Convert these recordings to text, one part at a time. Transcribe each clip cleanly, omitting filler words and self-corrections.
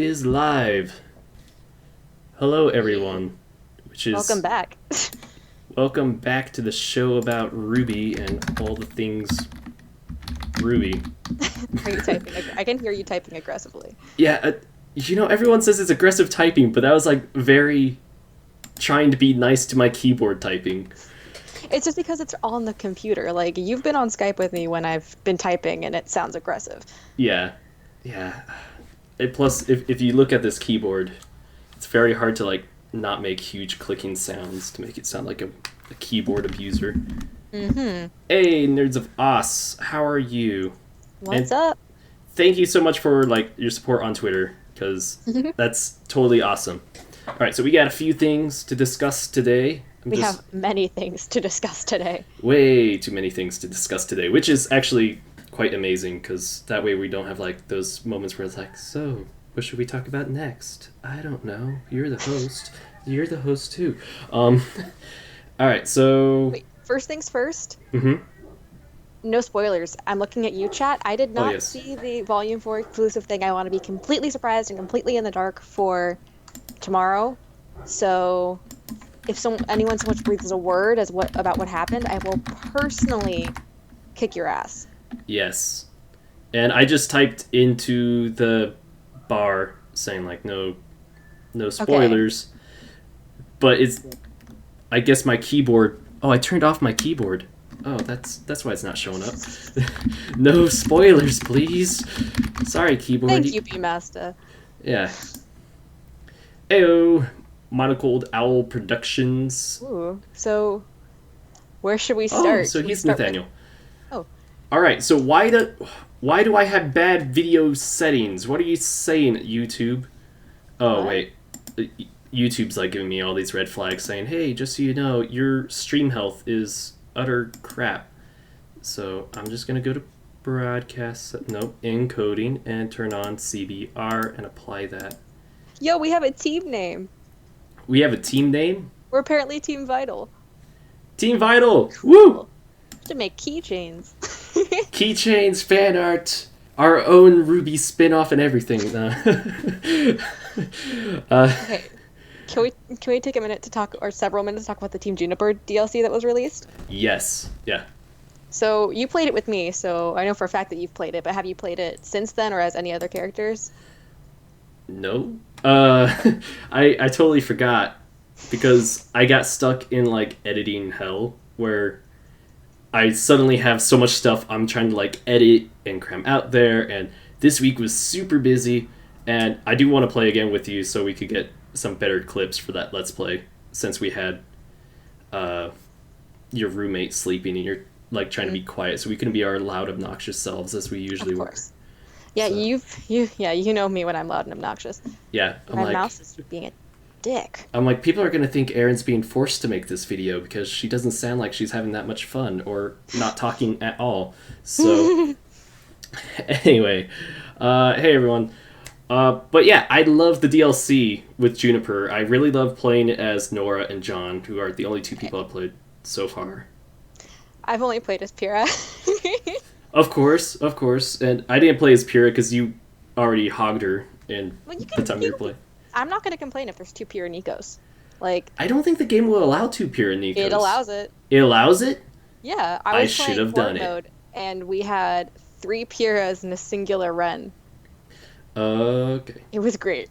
Is live. Hello, everyone. Welcome back. Welcome back to the show about Ruby and all the things Ruby. Are you typing? I can hear you typing aggressively. Yeah, everyone says it's aggressive typing, but that was like very trying to be nice to my keyboard typing. It's just because it's on the computer. Like, you've been on Skype with me when I've been typing and it sounds aggressive. Yeah. Plus, if you look at this keyboard, it's very hard to like not make huge clicking sounds to make it sound like a keyboard abuser. Mm-hmm. Hey, Nerds of Us, how are you? What's up? Thank you so much for like your support on Twitter, because that's totally awesome. All right, so we got a few things to discuss today. We have many things to discuss today. Way too many things to discuss today, which is actually quite amazing, because that way we don't have like those moments where it's like, so what should we talk about next? I don't know. You're the host. You're the host too. All right, so Wait, first things first. Mm-hmm. No spoilers. I'm looking at you, chat. I did not yes. see the Volume 4 exclusive thing. I want to be completely surprised and completely in the dark for tomorrow. So if anyone so much breathes a word about what happened, I will personally kick your ass. Yes. And I just typed into the bar saying like no spoilers. Okay. But it's, I guess my keyboard, I turned off my keyboard. Oh, that's why it's not showing up. No spoilers, please. Sorry, keyboard. Thank you, B-Master. Yeah. Ayo, Monocled Owl Productions. Ooh, so where should we start? Oh, so he's Nathaniel. Oh. All right, so why do I have bad video settings? What are you saying, YouTube? Oh, what? Wait. YouTube's like giving me all these red flags saying, hey, just so you know, your stream health is utter crap. So I'm just going to go to encoding, and turn on CBR and apply that. Yo, we have a team name. We have a team name? We're apparently Team Vital. Team Vital! Woo! To make keychains. Keychains, fan art, our own Ruby spin-off and everything. Okay. Can we take a minute to talk, or several minutes to talk about the Team Juniper DLC that was released? Yes. Yeah. So you played it with me, so I know for a fact that you've played it, but have you played it since then or as any other characters? No. I totally forgot, because I got stuck in like editing hell where I suddenly have so much stuff I'm trying to like edit and cram out there, and this week was super busy, and I do want to play again with you so we could get some better clips for that Let's Play, since we had your roommate sleeping and you're like trying to be quiet, so we can be our loud, obnoxious selves as we usually were. Yeah, so. You know me when I'm loud and obnoxious. Yeah, my mouse is being a dick. I'm like, people are gonna think Erin's being forced to make this video because she doesn't sound like she's having that much fun or not talking at all. So anyway, hey everyone. But yeah, I love the DLC with Juniper. I really love playing it as Nora and John, who are the only two people I've played so far. I've only played as Pyrrha. Of course. And I didn't play as Pyrrha because you already hogged her in the time you were playing. I'm not going to complain if there's 2 Pyrrha Nikos. Like, I don't think the game will allow 2 Pyrrha Nikos. It allows it. It allows it? Yeah. I should have done it. And we had 3 Pyrrhas and a singular Ren. Okay. It was great.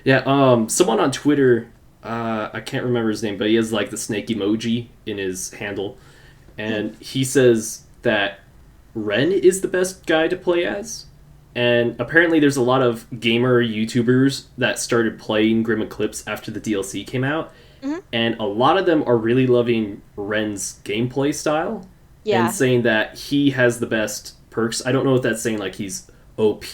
Yeah. Someone on Twitter, I can't remember his name, but he has like the snake emoji in his handle, and he says that Ren is the best guy to play as, and apparently there's a lot of gamer YouTubers that started playing Grim Eclipse after the DLC came out, and a lot of them are really loving Ren's gameplay style, and saying that he has the best perks. I don't know if that's saying like he's OP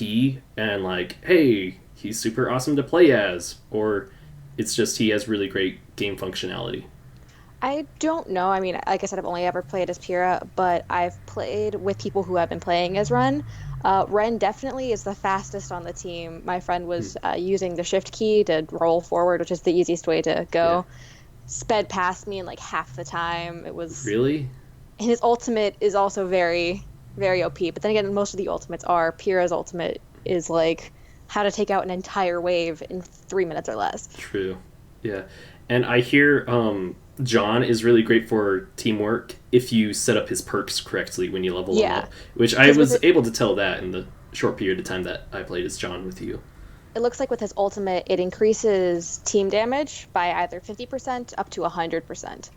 and like, hey, he's super awesome to play as, or it's just he has really great game functionality. I don't know. I mean, like I said, I've only ever played as Pyrrha, but I've played with people who have been playing as Ren. Ren definitely is the fastest on the team. My friend was using the shift key to roll forward, which is the easiest way to go. Yeah. Sped past me in like half the time. It was really. And his ultimate is also very, very OP. But then again, most of the ultimates are. Pyrrha's ultimate is like how to take out an entire wave in 3 minutes or less. True. Yeah. And I hear John is really great for teamwork if you set up his perks correctly when you level him Yeah, up, which I because with was it, able to tell that in the short period of time that I played as John with you. it looks like with his ultimate, it increases team damage by either 50% up to 100%.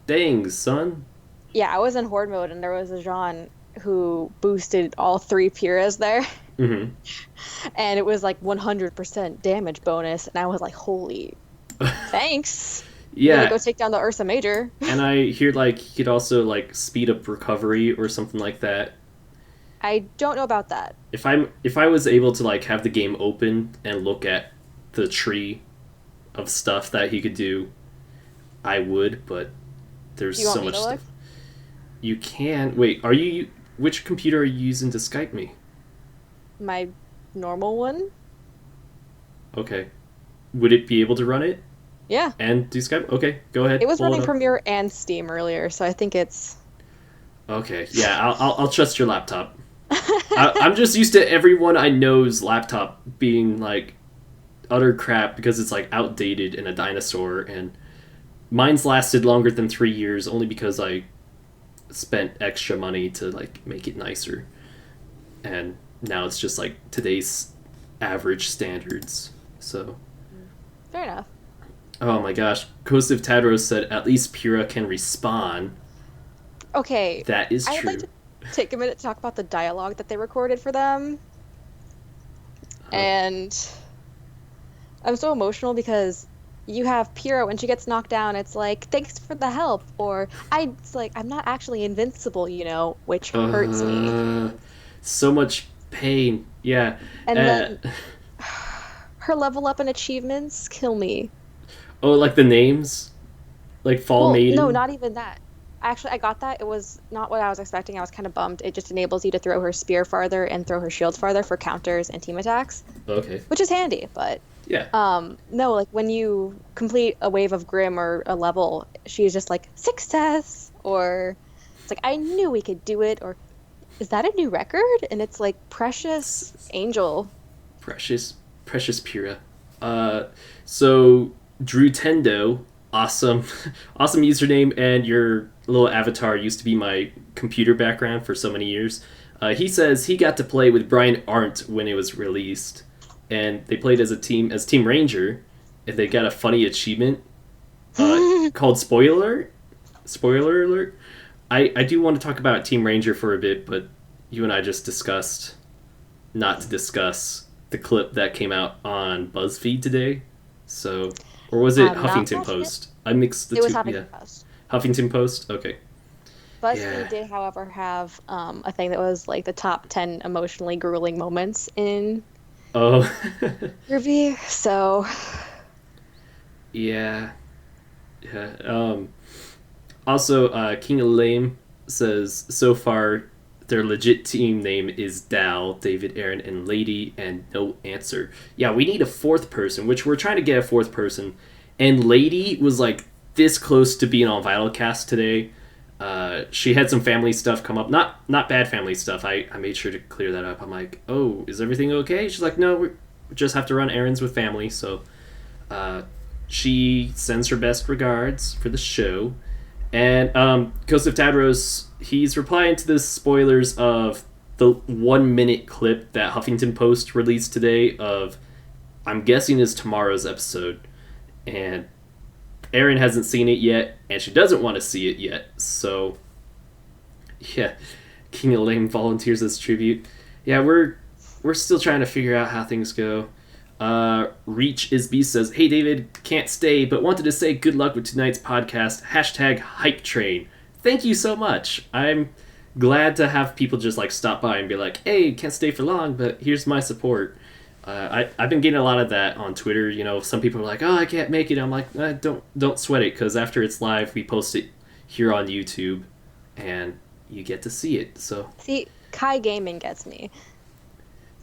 Dang, son. Yeah, I was in horde mode and there was a Jean who boosted all three Piras there, Mm-hmm. and it was like 100% damage bonus, and I was like, holy, thanks. I'm gonna Yeah, go take down the Ursa Major. and I hear like he could also like speed up recovery or something like that. I don't know about that. If I was able to like have the game open and look at the tree of stuff that he could do, I would, but Do there's you want so me much to look? stuff. You can wait. Are you? Which computer are you using to Skype me? My normal one? Okay. Would it be able to run it Yeah. and do Skype? Okay, go It ahead. was Pull it running up. Premiere and Steam earlier, so I think it's. Okay. Yeah, I'll trust your laptop. I'm just used to everyone I know's laptop being like utter crap because it's like outdated and a dinosaur, and mine's lasted longer than 3 years only because I spent extra money to like make it nicer, and now it's just like today's average standards. So, Fair enough. oh my gosh, Coast of Tadros said at least Pyrrha can respawn. Okay, That is I would like true. to take a minute to talk about the dialogue that they recorded for them. Uh, And I'm so emotional because you have Pyrrha when she gets knocked down, it's like, thanks for the help. Or it's like, I'm not actually invincible, which hurts me. uh, so much pain. Yeah. And Uh, then her level up and achievements kill me. oh, like the names, like Fall Well, no, Maiden. not even that. Actually, I got that. It was not what I was expecting. I was kind of bummed. It just enables you to throw her spear farther and throw her shield farther for counters and team attacks, Okay. which is handy. But Yeah. no, like when you complete a wave of Grim or a level, she's just like, success! Or it's like, I knew we could do it. Or is that a new record? And it's like, precious angel. Precious, precious Pyrrha. Uh, so Drew Tendo, awesome, awesome username, and your little avatar used to be my computer background for so many years. He says he got to play with Brian Arndt when it was released, and they played as Team Ranger, and they got a funny achievement called Spoiler alert. I do want to talk about Team Ranger for a bit, but you and I just discussed not to discuss the clip that came out on BuzzFeed today. So, or was it Not Huffington watching it. Post? I mixed the It was two. Yeah, Huffington Post. Huffington Post. Okay. BuzzFeed Yeah. did, however, have a thing that was like the top 10 emotionally grueling moments in Oh. review. So, Yeah. Yeah. Also, King of Lame says so far their legit team name is Dal, David, Aaron, and Lady, and no answer. Yeah, we need a fourth person, which we're trying to get a fourth person. And Lady was like this close to being on VYTALCast today. She had some family stuff come up. Not bad family stuff. I made sure to clear that up. I'm like, oh, is everything okay? She's like, no, we just have to run errands with family. So she sends her best regards for the show. And Ghost of Tadros, he's replying to the spoilers of the 1 minute clip that Huffington Post released today of, I'm guessing, is tomorrow's episode. And Erin hasn't seen it yet, and she doesn't want to see it yet. So, yeah, King of Lame volunteers as tribute. Yeah, we're still trying to figure out how things go. Reach is Beast says, "Hey David, can't stay, but wanted to say good luck with tonight's podcast. Hashtag hype train. Thank you so much. I'm glad to have people just like stop by and be like, hey, can't stay for long, but here's my support. I've been getting a lot of that on Twitter. You know, some people are like, oh, I can't make it. I'm like, don't sweat it, because after it's live, we post it here on YouTube, and you get to see it. So see, Kai Gaming gets me.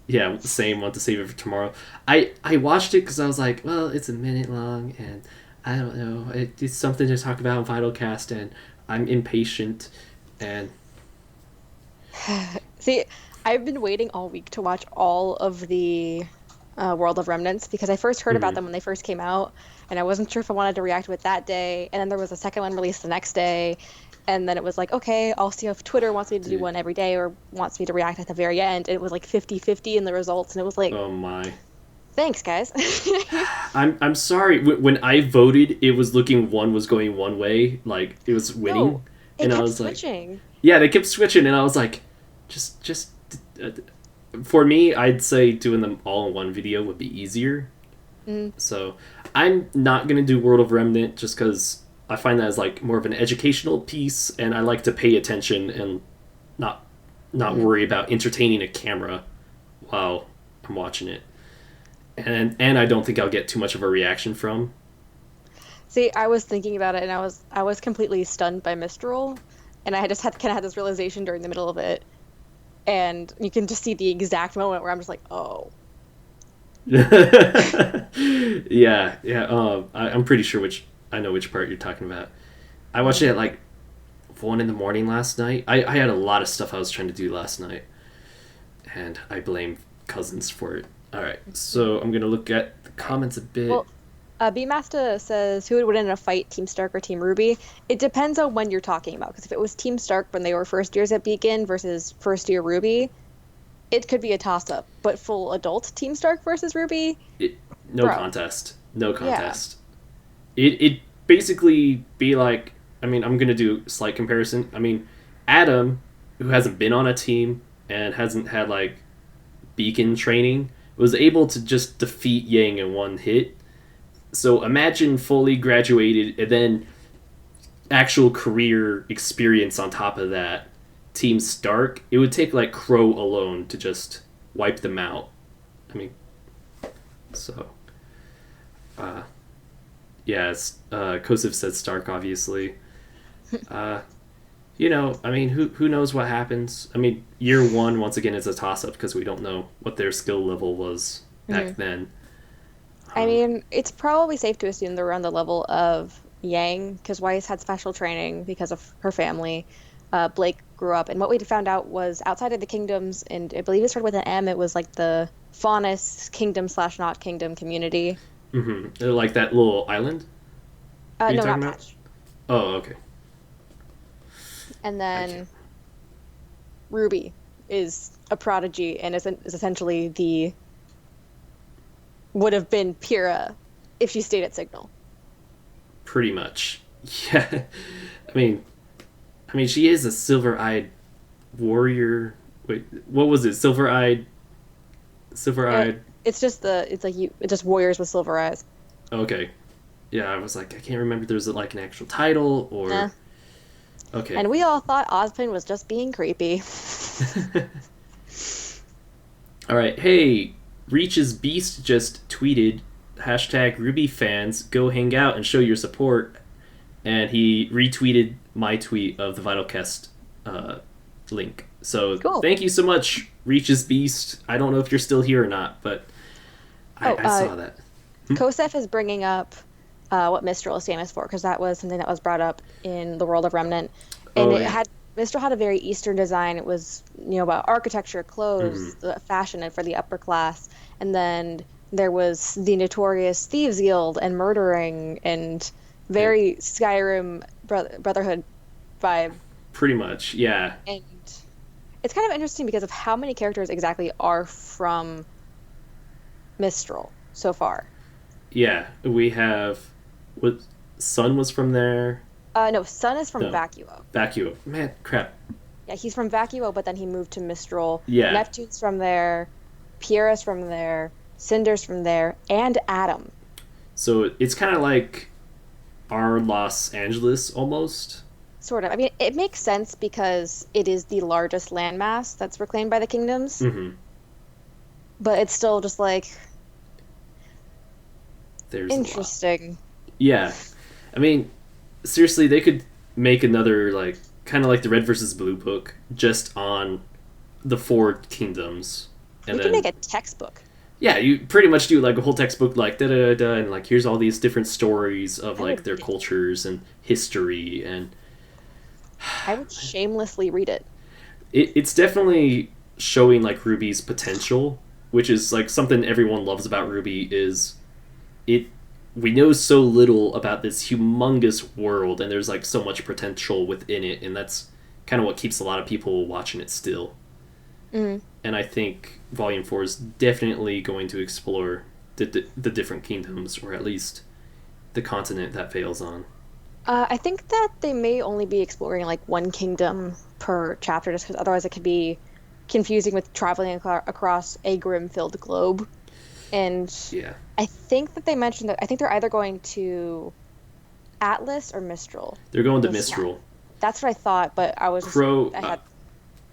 yeah, same. Want to save it for tomorrow. I watched it because I was like, well, it's a minute long, and I don't know. It's something to talk about on VYTALCast, and I'm impatient, and See, I've been waiting all week to watch all of the World of Remnants because I first heard about Hmm. them when they first came out, and I wasn't sure if I wanted to react to it that day. And then there was a second one released the next day, and then it was like, okay, I'll see if Twitter wants me to do Dude, one every day or wants me to react at the very end. And it was like 50-50 in the results, and it was like, oh my. thanks, guys. I'm sorry. When I voted, it was looking one was going one way, like it was winning, No, it and I kept was like, switching. yeah, they kept switching, and I was like, just. Uh, for me, I'd say doing them all in one video would be easier. Mm, So I'm not gonna do World of Remnant just because I find that as like more of an educational piece, and I like to pay attention and not not mm. worry about entertaining a camera while I'm watching it. And I don't think I'll get too much of a reaction from. See, I was thinking about it, and I was completely stunned by Mistral, and I just had kind of had this realization during the middle of it, and you can just see the exact moment where I'm just like, oh. Yeah, yeah. I'm pretty sure I know which part you're talking about. I watched it at like 1 in the morning last night. I had a lot of stuff I was trying to do last night, and I blame cousins for it. All right, so I'm gonna look at the Right. comments a bit. Well, B-Master says, who would win in a fight, Team Stark or Team Ruby? It depends on when you're talking about, because if it was Team Stark when they were first years at Beacon versus first year Ruby, it could be a toss-up. But full adult Team Stark versus Ruby, It, no bro, contest. No yeah. contest. It basically be like, I mean, I'm gonna do a slight comparison. I mean, Adam, who hasn't been on a team and hasn't had like beacon training, was able to just defeat Yang in one hit. So imagine fully graduated and then actual career experience on top of that. Team Stark, it would take like Crow alone to just wipe them out. I mean, so uh, yes, Kosif said Stark, obviously. Uh, I mean, who knows what happens? I mean, year one once again is a toss up because we don't know what their skill level was back Mhm. then. I Um, mean, it's probably safe to assume they're around the level of Yang, because Weiss had special training because of her family. Blake grew up, and what we found out was outside of the kingdoms, and I believe it started with an M, it was like the Faunus kingdom slash not kingdom community. like that little island. Are you No, talking not about? Patch. Oh, okay. And I can't. then Ruby is a prodigy and is essentially the would have been Pyrrha if she stayed at Signal. Pretty much. Yeah. I mean, she is a silver-eyed warrior. Wait, what was it? It, Silver-eyed. it's like it's just warriors with silver eyes. Okay. Yeah, I was like, I can't remember. If there's like an actual title Nah. or. Okay. And we all thought Ozpin was just being creepy. All right. Hey, Reach's Beast just tweeted hashtag Ruby fans go hang out and show your support, and he retweeted my tweet of the VYTALCast link. So Cool. thank you so much, Reach's Beast. I don't know if you're still here or not, but Oh, I saw that. Kosef is bringing up what Mistral is famous for, because that was something that was brought up in the World of Remnant, and Oh it yeah. had Mistral had a very Eastern design. It was about architecture, Hmm. clothes, the fashion, and for the upper class, and then there was the notorious Thieves Guild and murdering and And very Skyrim Brotherhood vibe. pretty much, yeah, And it's kind of interesting because of how many characters exactly are from Mistral so far. yeah. We have what Sun was from there. No, Sun is from No, Vacuo. Vacuo. Man, crap. Yeah, he's from Vacuo, but then he moved to Mistral. Yeah. Neptune's from there. Pyrrha's from there. Cinder's from there. And Adam. So it's kind of like our Los Angeles almost. Sort of. I mean, it makes sense because it is the largest landmass that's reclaimed by the kingdoms. Hmm. But it's still just like There's a lot. interesting. Yeah, I mean, seriously, they could make another like kind of like the Red versus Blue book just on the four kingdoms, We and can then make a textbook. yeah, you pretty much do like a whole textbook like da da da, and like here's all these different stories of I like would their read it. cultures and history, and I would shamelessly read it. it's definitely showing like Ruby's potential, which is like something everyone loves about Ruby. Is it? We know so little about this humongous world, and there's like so much potential within it, and that's kind of what keeps a lot of people watching it still. Mm. And I think Volume 4 is definitely going to explore the different kingdoms, or at least the continent that fails on. I think that they may only be exploring like one kingdom per chapter, just because otherwise it could be confusing with traveling across a grim-filled globe. And Yeah. I think that they mentioned that I think they're either going to Atlas or Mistral. They're going to Mistral. That's what I thought, but I was Crow. just,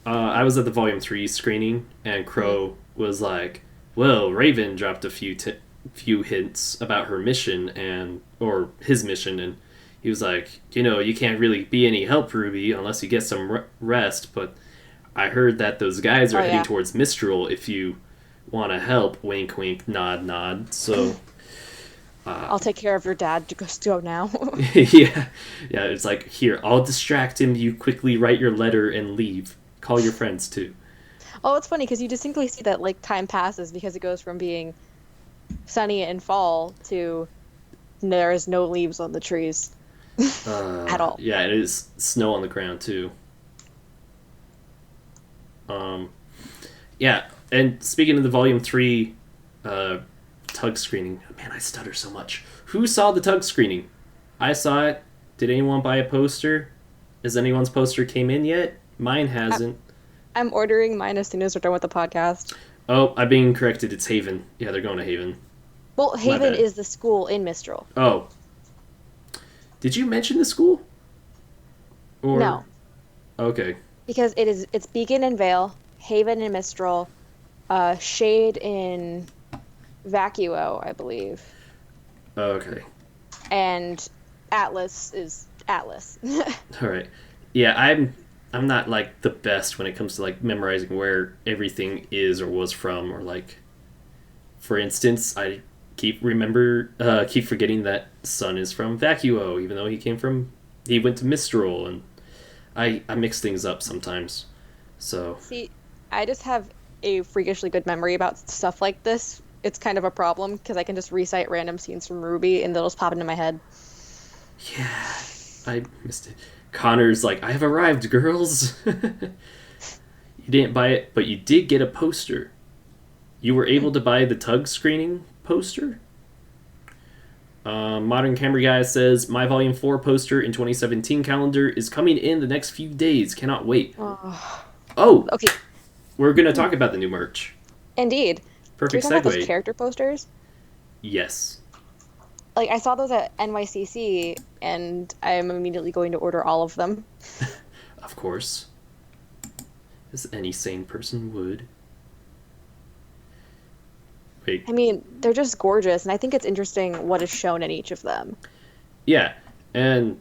I was at the Volume 3 screening, and Crow was like, well, Raven dropped a few hints about her mission, or his mission, and he was like, you can't really be any help, Ruby, unless you get some rest, but I heard that those guys are heading towards Mistral if you want to help. Wink, wink, nod, nod. So I'll take care of your dad. Just go now. yeah, it's like, here, I'll distract him, you quickly write your letter and leave. Call your friends too. Oh, it's funny because you distinctly see that like time passes because it goes from being sunny in fall to there is no leaves on the trees at all. Yeah, it is snow on the ground too. Yeah, and speaking of the Volume 3 tug screening, man, I stutter so much. Who saw the tug screening? I saw it. Did anyone buy a poster? Has anyone's poster came in yet? Mine hasn't. I'm ordering mine as soon as we're done with the podcast. Oh, I'm being corrected. It's Haven. Yeah, they're going to Haven. Well, Haven is the school in Mistral. Oh. Did you mention the school? Or... No. Okay. Because it's Beacon and Vale, Haven and Mistral, Shade in Vacuo, I believe. Okay. And Atlas is Atlas. All right. Yeah, I'm not like the best when it comes to like memorizing where everything is or was from, or like, for instance, I keep forgetting that Sun is from Vacuo, even though he went to Mistral, and I mix things up sometimes. So see, I just have a freakishly good memory about stuff like this. It's kind of a problem because I can just recite random scenes from Ruby and they'll just pop into my head. Yeah, I missed it. Connor's like, I have arrived, girls. You didn't buy it, but you did get a poster. You were able to buy the tug screening poster? Modern Camera Guy says, my Volume 4 poster in 2017 calendar is coming in the next few days. Cannot wait. Oh! Okay. We're going to talk about the new merch. Indeed. Perfect Can we talk segue. about those character posters? Yes. Like, I saw those at NYCC, and I'm immediately going to order all of them. Of course. As any sane person would. Wait. I mean, they're just gorgeous, and I think it's interesting what is shown in each of them. Yeah, and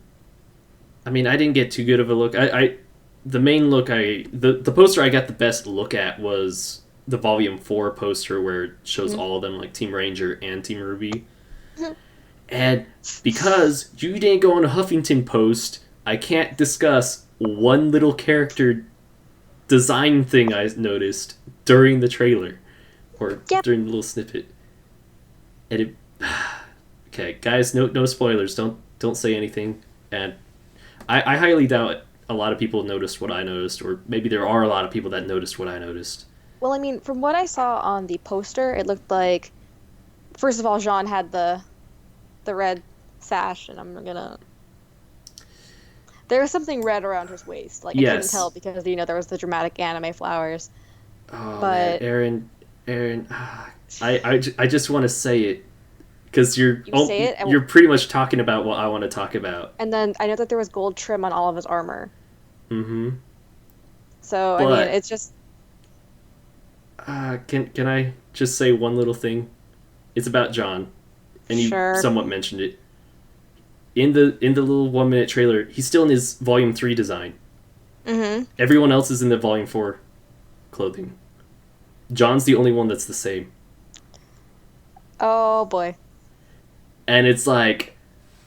I mean, I didn't get too good of a look. The main look the poster I got the best look at was the Volume 4 poster where it shows all of them, like Team Ranger and Team Ruby. And because you didn't go on a Huffington Post, I can't discuss one little character design thing I noticed during the trailer. Or during the little snippet. And it... Okay, guys, no spoilers. Don't say anything. And I highly doubt a lot of people noticed what I noticed, or maybe there are a lot of people that noticed what I noticed. Well, I mean, from what I saw on the poster, it looked like... First of all, Jean had the red sash, and I'm gonna... There was something red around his waist. Like, I couldn't tell because, there was the dramatic anime flowers. Oh, but... man, Aaron, I just want to say it because you're pretty much talking about what I want to talk about. And then I know that there was gold trim on all of his armor. Mm-hmm. So but, I mean, it's just. Can I just say one little thing? It's about John, and you somewhat mentioned it. In the little 1-minute trailer, he's still in his Volume 3 design. Mm-hmm. Everyone else is in the Volume 4 clothing. John's the only one that's the same. Oh boy. And it's like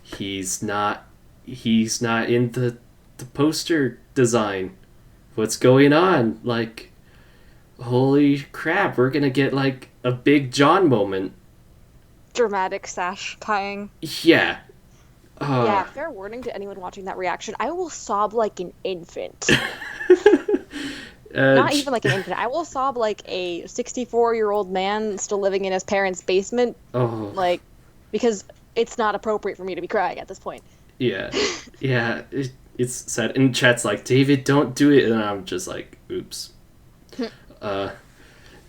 he's not in the poster design. What's going on? Like holy crap, we're gonna get like a big John moment. Dramatic sash tying. Yeah. Yeah, fair warning to anyone watching that reaction. I will sob like an infant. uh, Not even like an infant. I will sob like a 64-year-old man still living in his parents' basement, oh, like, because it's not appropriate for me to be crying at this point. yeah. Yeah, it's sad. And chat's like, David, don't do it. And I'm just like, oops. uh,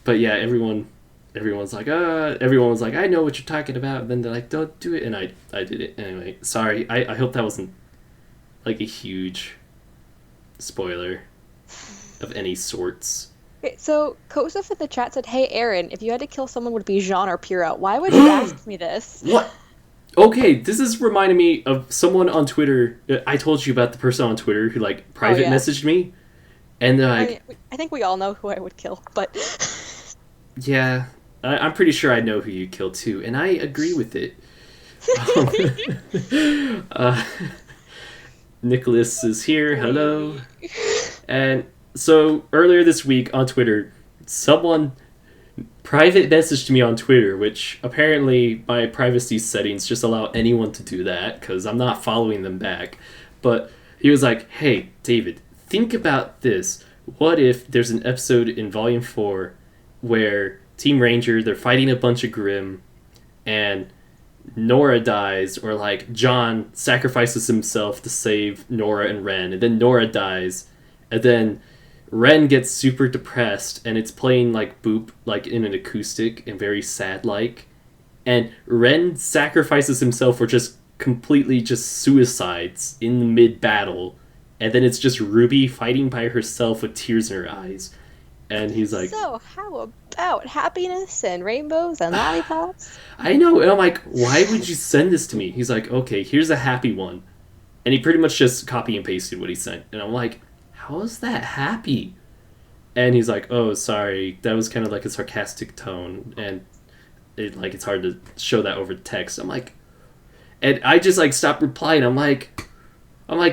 but yeah, everyone was like, I know what you're talking about. And then they're like, don't do it. And I did it. Anyway, sorry. I hope that wasn't like a huge spoiler of any sorts. Okay, so Kosef in the chat said, "Hey Aaron, if you had to kill someone, would it be Jean or Pyrrha? Why would you ask me this?" What? Okay, this is reminding me of someone on Twitter. I told you about the person on Twitter who like private messaged me, and they're like, I think we all know who I would kill, but yeah, I'm pretty sure I know who you killed too, and I agree with it. uh, Nicholas is here. Hello. And so earlier this week on Twitter, someone private messaged me on Twitter, which apparently my privacy settings just allow anyone to do that because I'm not following them back. But he was like, "Hey, David, think about this. What if there's an episode in Volume 4 where Team Ranger, they're fighting a bunch of Grimm, and Nora dies, or like John sacrifices himself to save Nora and Ren, and then Nora dies, and then Ren gets super depressed, and it's playing like Boop like in an acoustic and very sad like, and Ren sacrifices himself or just completely just suicides in mid battle, and then it's just Ruby fighting by herself with tears in her eyes, and he's like, so how about happiness and rainbows and lollipops? I know, and I'm like, why would you send this to me? He's like, okay, here's a happy one, and he pretty much just copy and pasted what he sent, and I'm like, how is that happy? And he's like, oh, sorry, that was kind of like a sarcastic tone, and it's hard to show that over text. I'm like, and I just like stopped replying. I'm like,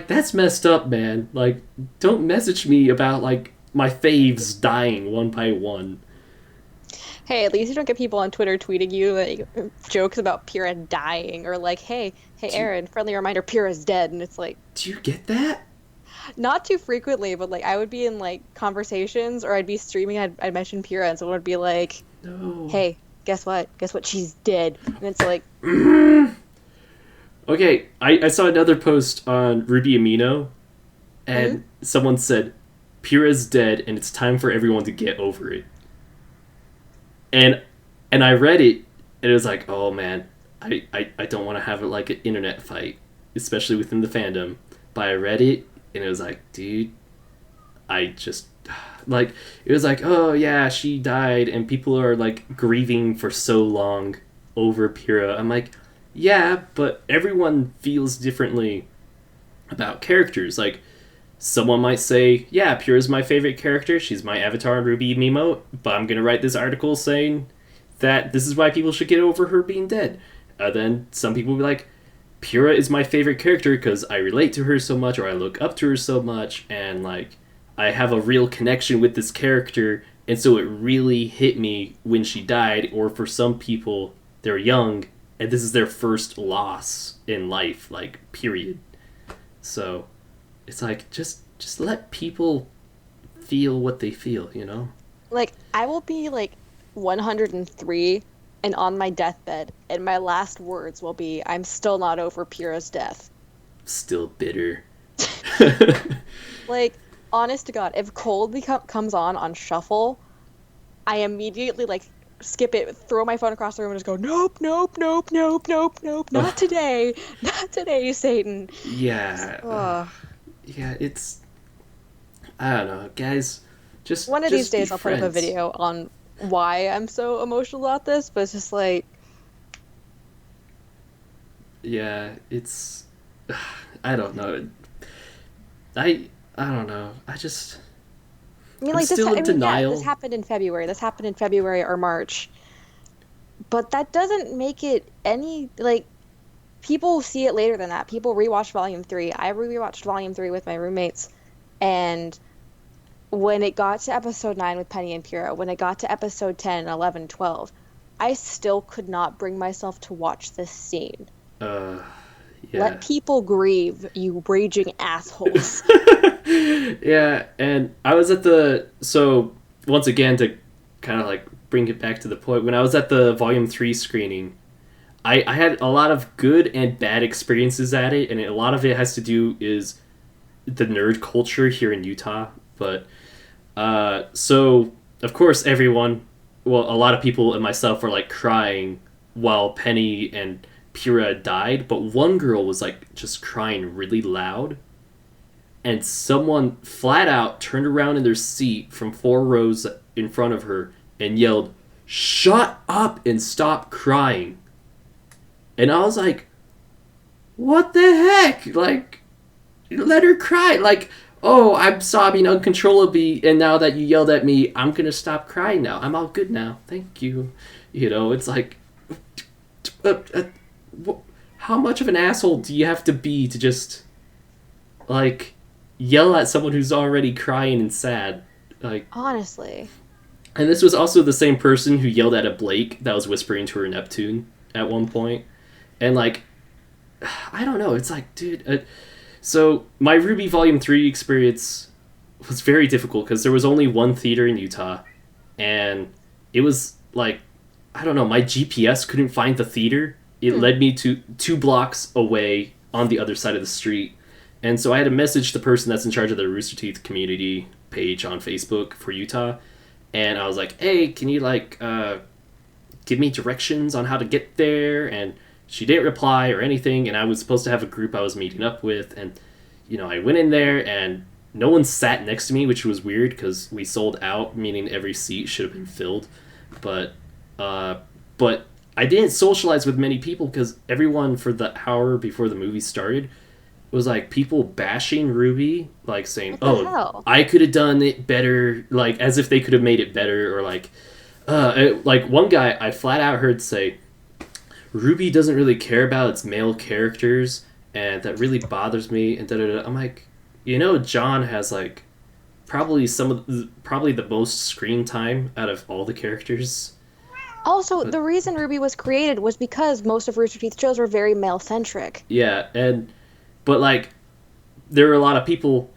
that's messed up, man. Like, don't message me about like my faves dying one by one. Hey, at least you don't get people on Twitter tweeting you like jokes about Pyrrha dying, or like, hey, Aaron, friendly reminder, Pyrrha's dead, and it's like, do you get that? Not too frequently, but like I would be in like conversations, or I'd be streaming, I'd mention Pyrrha, and someone would be like, no. Hey, guess what? She's dead. And it's like, okay, I saw another post on Ruby Amino, and someone said, Pyrrha's dead, and it's time for everyone to get over it. And I read it, and it was like, oh man, I don't want to have it like an internet fight, especially within the fandom. But I read it, and it was like, dude, I just, like, it was like, oh yeah, she died, and people are like grieving for so long over Pyrrha. I'm like, yeah, but everyone feels differently about characters. Like, someone might say, yeah, Pyrrha's my favorite character, she's my avatar in Ruby Mimo, but I'm gonna write this article saying that this is why people should get over her being dead. Then some people will be like, Pyrrha is my favorite character because I relate to her so much, or I look up to her so much, and like I have a real connection with this character, and so it really hit me when she died. Or for some people, they're young and this is their first loss in life, like, period. So it's like, just let people feel what they feel, you know? Like, I will be like 103 and on my deathbed, and my last words will be, I'm still not over Pyrrha's death. Still bitter. Like, honest to God, if Cold comes on shuffle, I immediately, like, skip it, throw my phone across the room, and just go, nope, nope, nope, nope, nope, nope, not today. Not today, Satan. Yeah. Yeah, it's... I don't know, guys. Just one of these days I'll friends. put up a video on why I'm so emotional about this, but it's just like... Yeah, it's... I don't know. I don't know. I mean, like, still in denial. This happened in February. This happened in February or March. But that doesn't make it any... Like, people see it later than that. People rewatch Volume 3. I rewatched Volume 3 with my roommates. And when it got to episode 9 with Penny and Pyrrha, when it got to episode 10, 11, 12, I still could not bring myself to watch this scene. Uh, Let yeah. people grieve, you raging assholes. Yeah, and I was at so once again to kind of like bring it back to the point, when I was at the Volume 3 screening, I had a lot of good and bad experiences at it, and a lot of it has to do is the nerd culture here in Utah. But so of course a lot of people and myself were like crying while Penny and Pyrrha died, but one girl was like just crying really loud, and someone flat out turned around in their seat from 4 rows in front of her and yelled, "Shut up and stop crying." And I was like, what the heck? Like, let her cry. Like, oh, I'm sobbing uncontrollably, and now that you yelled at me, I'm gonna stop crying now. I'm all good now. Thank you. You know, it's like, uh, uh, how much of an asshole do you have to be to just, like, yell at someone who's already crying and sad? Like, Honestly. and this was also the same person who yelled at a Blake that was whispering to her Neptune at one point. And, like, I don't know. It's like, dude. So my Ruby Volume 3 experience was very difficult because there was only one theater in Utah. And it was like, I don't know, my GPS couldn't find the theater. It led me to 2 blocks away on the other side of the street. And so I had to message the person that's in charge of the RoosterTeeth community page on Facebook for Utah. And I was like, hey, can you, like, give me directions on how to get there? And she didn't reply or anything, and I was supposed to have a group I was meeting up with, and, you know, I went in there, and no one sat next to me, which was weird, because we sold out, meaning every seat should have been filled, but I didn't socialize with many people, because everyone, for the hour before the movie started, was, like, people bashing Ruby, like, saying, What the oh, hell? I could have done it better, like, as if they could have made it better, or, like, one guy I flat out heard say, Ruby doesn't really care about its male characters, and that really bothers me. And da da da. I'm like, you know, John has like probably the most screen time out of all the characters. Also, But the reason Ruby was created was because most of Rooster Teeth shows were very male-centric. yeah, but like there were a lot of people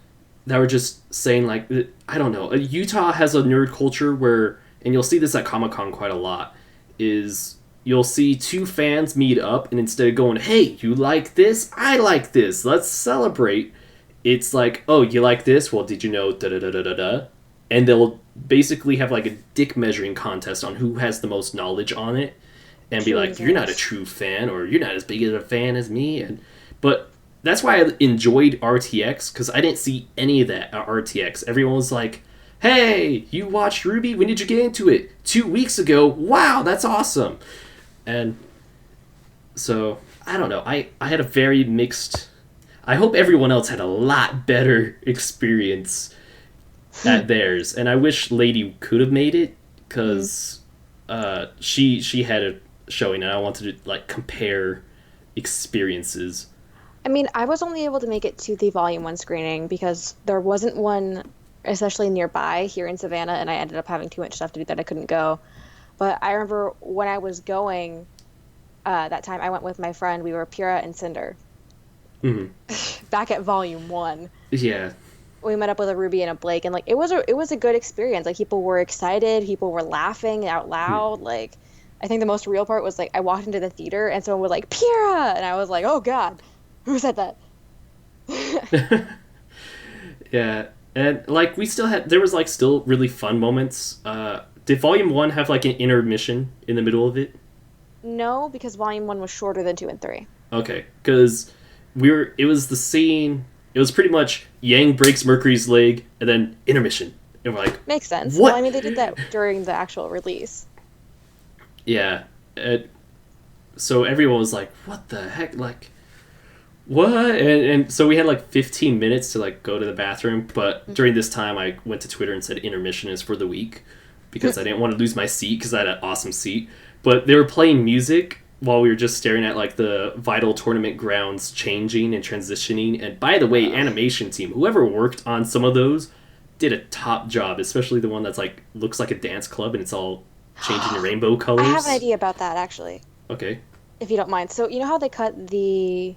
that were just saying like, I don't know, Utah has a nerd culture where, and you'll see this at Comic-Con quite a lot, is you'll see 2 fans meet up, and instead of going, hey, you like this? I like this. Let's celebrate. It's like, oh, you like this? Well, did you know da da da da da da? And they'll basically have like a dick measuring contest on who has the most knowledge on it, and be like, you're not a Jesus. true fan, or you're not as big of a fan as me. But that's why I enjoyed RTX, because I didn't see any of that at RTX. Everyone was like, hey, you watched Ruby? When did you get into it? 2 weeks ago. Wow, that's awesome. And so, I don't know. I had a very mixed. I hope everyone else had a lot better experience at theirs. And I wish Lady could have made it, because she had a showing, and I wanted to, like, compare experiences. I mean, I was only able to make it to the Volume 1 screening because there wasn't one especially nearby here in Savannah, and I ended up having too much stuff to do that I couldn't go. But I remember when I was going that time, I went with my friend. We were Pyrrha and Cinder. Hmm. Back at Volume 1. Yeah. We met up with a Ruby and a Blake, and like it was a good experience. Like people were excited, people were laughing out loud. Like I think the most real part was like I walked into the theater and someone was like Pyrrha, and I was like, oh God, who said that? Yeah. And, like, we still had. There was, like, still really fun moments. Did Volume 1 have, like, an intermission in the middle of it? No, because Volume 1 was shorter than 2 and 3. Okay. Because it was the scene. It was pretty much Yang breaks Mercury's leg, and then intermission. And we're like, Makes sense. Well, I what? mean, they did that during the actual release. Yeah. So everyone was like, what the heck? Like, what? And so we had like 15 minutes to like go to the bathroom, but during this time I went to Twitter and said intermission is for the week, because I didn't want to lose my seat, because I had an awesome seat. But they were playing music while we were just staring at like the Vital tournament grounds changing and transitioning. And by the way, animation team, whoever worked on some of those, did a top job, especially the one that's like looks like a dance club and it's all changing to rainbow colors. I have an idea about that actually, Okay. if you don't mind. So you know how they cut the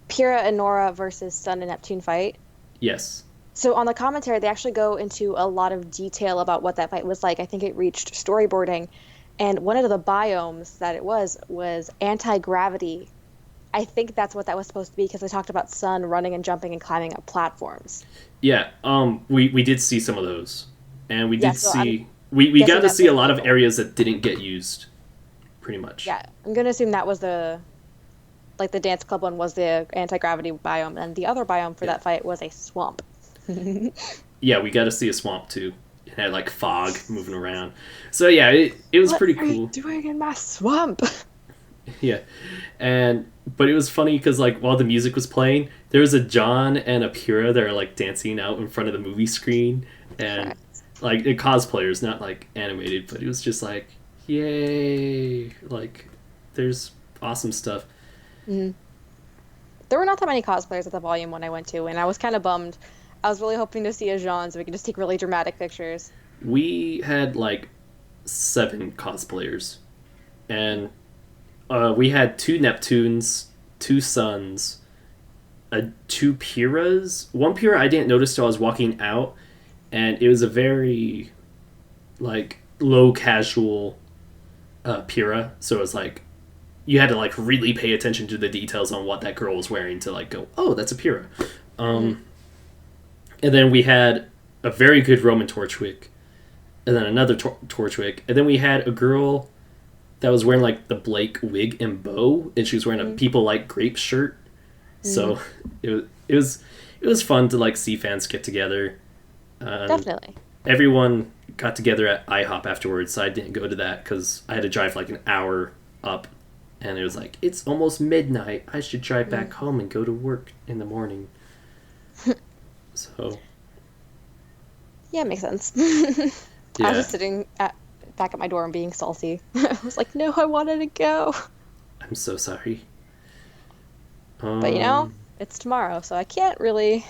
Pyrrha and Nora versus Sun and Neptune fight? Yes. So on the commentary, they actually go into a lot of detail about what that fight was like. I think it reached storyboarding, and one of the biomes that it was anti-gravity. I think that's what that was supposed to be because they talked about Sun running and jumping and climbing up platforms. Yeah. We did see some of those, and we Yeah, did so see I'm we got guessing to that's see a what lot of people- areas that didn't get used, pretty much. Yeah, I'm gonna assume that was the dance club one was the anti-gravity biome, and the other biome for Yeah. that fight was a swamp. Yeah, we got to see a swamp too. It had like fog moving around. So yeah, it was pretty What are you cool. doing in my swamp? Yeah, but it was funny because like while the music was playing, there was a John and a Pyrrha that are like dancing out in front of the movie screen, and like it cosplayers, not like animated, but it was just like yay! Like there's awesome stuff. Mhm. There were not that many cosplayers at the volume one I went to, and I was kind of bummed. I was really hoping to see a Jean so we could just take really dramatic pictures. We had like 7 cosplayers, and we had 2 Neptunes, 2 Suns, 2 Pyrrhas. One Pyrrha I didn't notice till I was walking out, and it was a very like low casual Pyrrha. So it was like you had to like really pay attention to the details on what that girl was wearing to like go, oh, that's a Pyrrha. And then we had a very good Roman Torchwick, and then another Torchwick, and then we had a girl that was wearing like the Blake wig and bow, and she was wearing a People Like Grape shirt. So it was fun to like see fans get together. Definitely. Everyone got together at IHOP afterwards, so I didn't go to that because I had to drive like an hour up, and it was like it's almost midnight. I should drive back home and go to work in the morning. So Yeah, it makes sense. I yeah, was just back at my door and being salty. I was like, no, I wanted to go. I'm so sorry. But it's tomorrow, so I can't really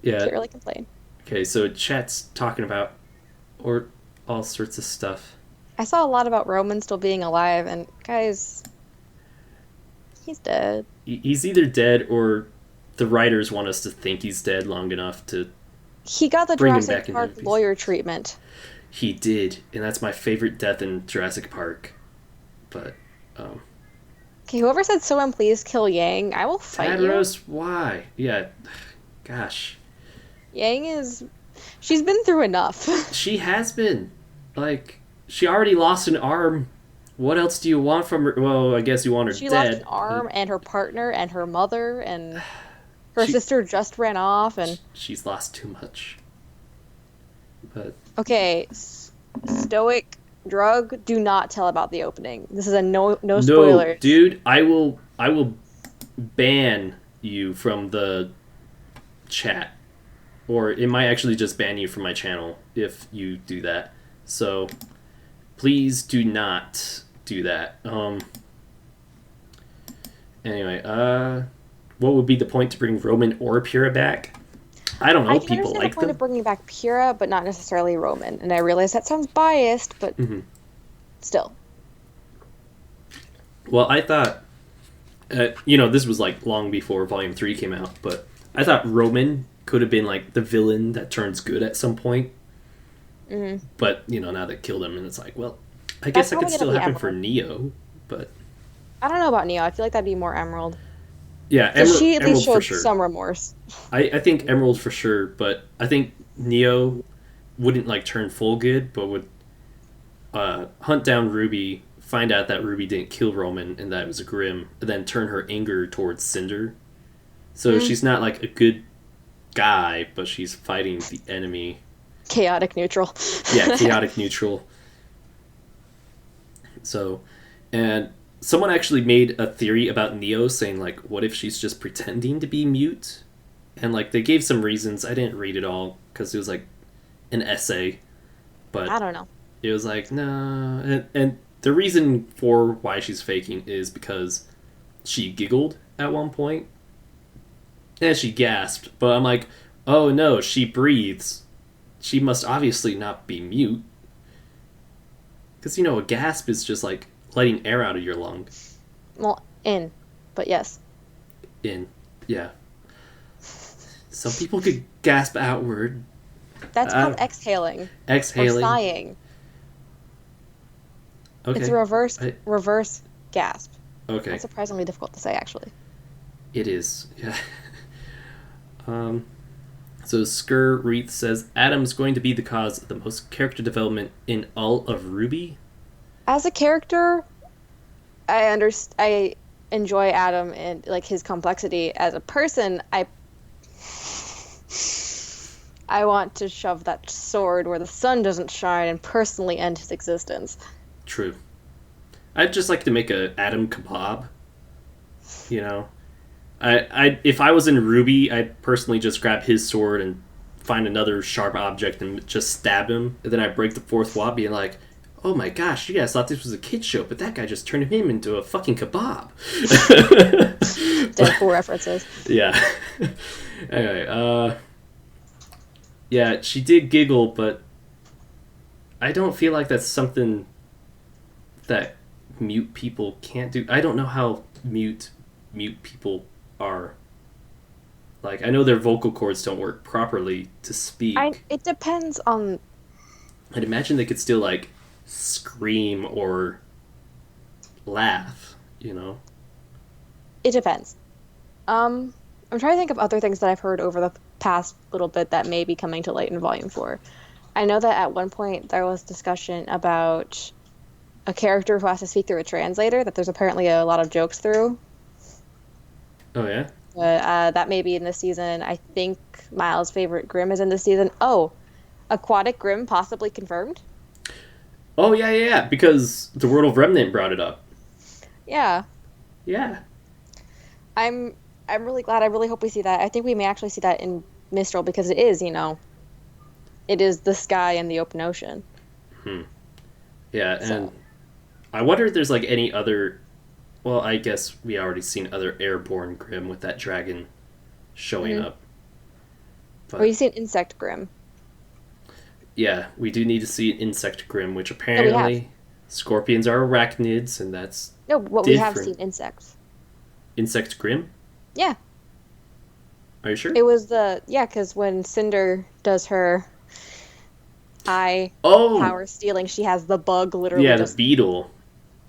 Yeah. complain. Okay, so chat's talking about or all sorts of stuff. I saw a lot about Roman still being alive, and guys, he's dead. He's either dead or the writers want us to think he's dead long enough to. He got the Bring him back Jurassic in Park movies. lawyer treatment. He did, and that's my favorite death in Jurassic Park. But Okay, whoever said someone please kill Yang, I will fight you. Tadros, why? Yeah, gosh, Yang she's been through enough. she has been like she already lost an arm. What else do you want from her? Well, I guess you want her She dead. lost an arm and her partner and her mother and her She- sister just ran off and She's lost too much. But okay, stoic drug, do not tell about the opening. This is a no spoilers. no, dude, I will ban you from the chat, or it might actually just ban you from my channel if you do that. So please do not do that. Anyway, what would be the point to bring Roman or Pyrrha back? I don't know. I can People understand like the point them. of bringing back Pyrrha, but not necessarily Roman. And I realize that sounds biased, but still. Well, I thought, this was like long before Volume 3 came out, but I thought Roman could have been like the villain that turns good at some point. But, now that killed him, and it's like, well, I guess that could probably still gonna be happen for Emerald. Neo, but I don't know about Neo. I feel like that'd be more Emerald. yeah, So she at Emerald least for showed sure. some remorse. I think Emerald for sure, but I think Neo wouldn't like turn full good, but would hunt down Ruby, find out that Ruby didn't kill Roman and that it was a Grimm, and then turn her anger towards Cinder. So she's not like a good guy, but she's fighting the enemy. Chaotic neutral. Yeah, chaotic neutral. So, and someone actually made a theory about Neo saying like, what if she's just pretending to be mute? And like they gave some reasons. I didn't read it all because it was like an essay, but I don't know. it was like no. And the reason for why she's faking is because she giggled at one point and she gasped. But I'm like, Oh no, she breathes. She must obviously not be mute. Because, a gasp is just like letting air out of your lung. Well, in, but yes. In. Yeah. Some people could gasp outward. That's called exhaling. Exhaling. Or sighing. Okay. It's a reverse gasp. Okay. That's surprisingly difficult to say, actually. It is. Yeah. So RoosterTeeth says Adam's going to be the cause of the most character development in all of RWBY. As a character, I enjoy Adam and like his complexity. As a person, I want to shove that sword where the sun doesn't shine and personally end his existence. True. I'd just like to make a Adam kebab. I if I was in RWBY, I'd personally just grab his sword and find another sharp object and just stab him. And then I'd break the fourth wall, being like, "Oh my gosh, you guys thought this was a kid show, but that guy just turned him into a fucking kebab." Deadpool references. Yeah. Anyway, yeah, she did giggle, but I don't feel like that's something that mute people can't do. I don't know how mute people are. Like, I know their vocal cords don't work properly to speak. It depends on... I'd imagine they could still, like, scream or laugh, It depends. I'm trying to think of other things that I've heard over the past little bit that may be coming to light in Volume 4. I know that at one point there was discussion about a character who has to speak through a translator, that there's apparently a lot of jokes through. Oh, yeah? That may be in this season. I think Miles' favorite Grimm is in this season. Oh, Aquatic Grimm possibly confirmed? Oh, yeah, because the World of Remnant brought it up. Yeah. Yeah. I'm really glad. I really hope we see that. I think we may actually see that in Mistral because it is, it is the sky and the open ocean. Yeah, and I wonder if there's, like, any other... Well, I guess we already seen other airborne Grimm with that dragon showing up. But, or you see an insect Grimm. Yeah, we do need to see an insect Grimm, which apparently scorpions are arachnids, and that's we have seen insects. Insect Grimm? Yeah. Are you sure? It was because when Cinder does her eye power stealing, she has the bug literally. Yeah, the beetle.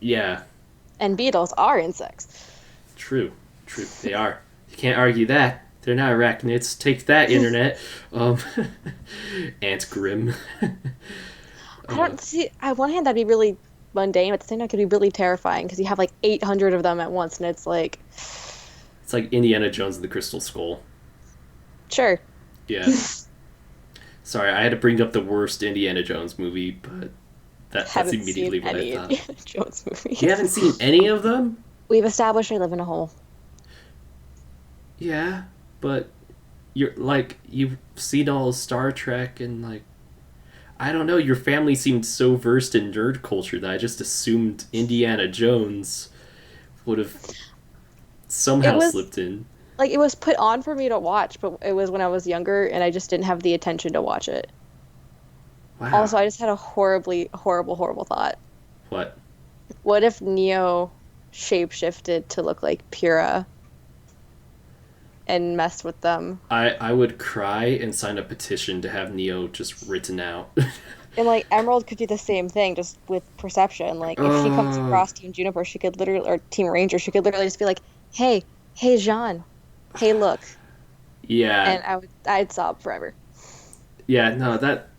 Yeah. And beetles are insects. True. They are. You can't argue that. They're not arachnids. Take that, internet. Ant Grimm. I don't see. On one hand, that'd be really mundane, but at the same time, it could be really terrifying because you have like 800 of them at once, and it's like. It's like Indiana Jones and the Crystal Skull. Sure. Yeah. Sorry, I had to bring up the worst Indiana Jones movie, but that's immediately what I thought. Indiana Jones movies. You haven't seen any of them? We've established I live in a hole. Yeah, but you've seen all of Star Trek and like, I don't know, your family seemed so versed in nerd culture that I just assumed Indiana Jones would have somehow slipped in. Like, it was put on for me to watch, but it was when I was younger and I just didn't have the attention to watch it. Wow. Also, I just had a horribly, horrible thought. What? What if Neo shapeshifted to look like Pyrrha and messed with them? I would cry and sign a petition to have Neo just written out. And, like, Emerald could do the same thing, just with perception. Like, if she comes across Team Juniper, she could literally, or Team Ranger, she could literally just be like, hey, Jean, hey, look. Yeah. And I'd sob forever. Yeah, no, that...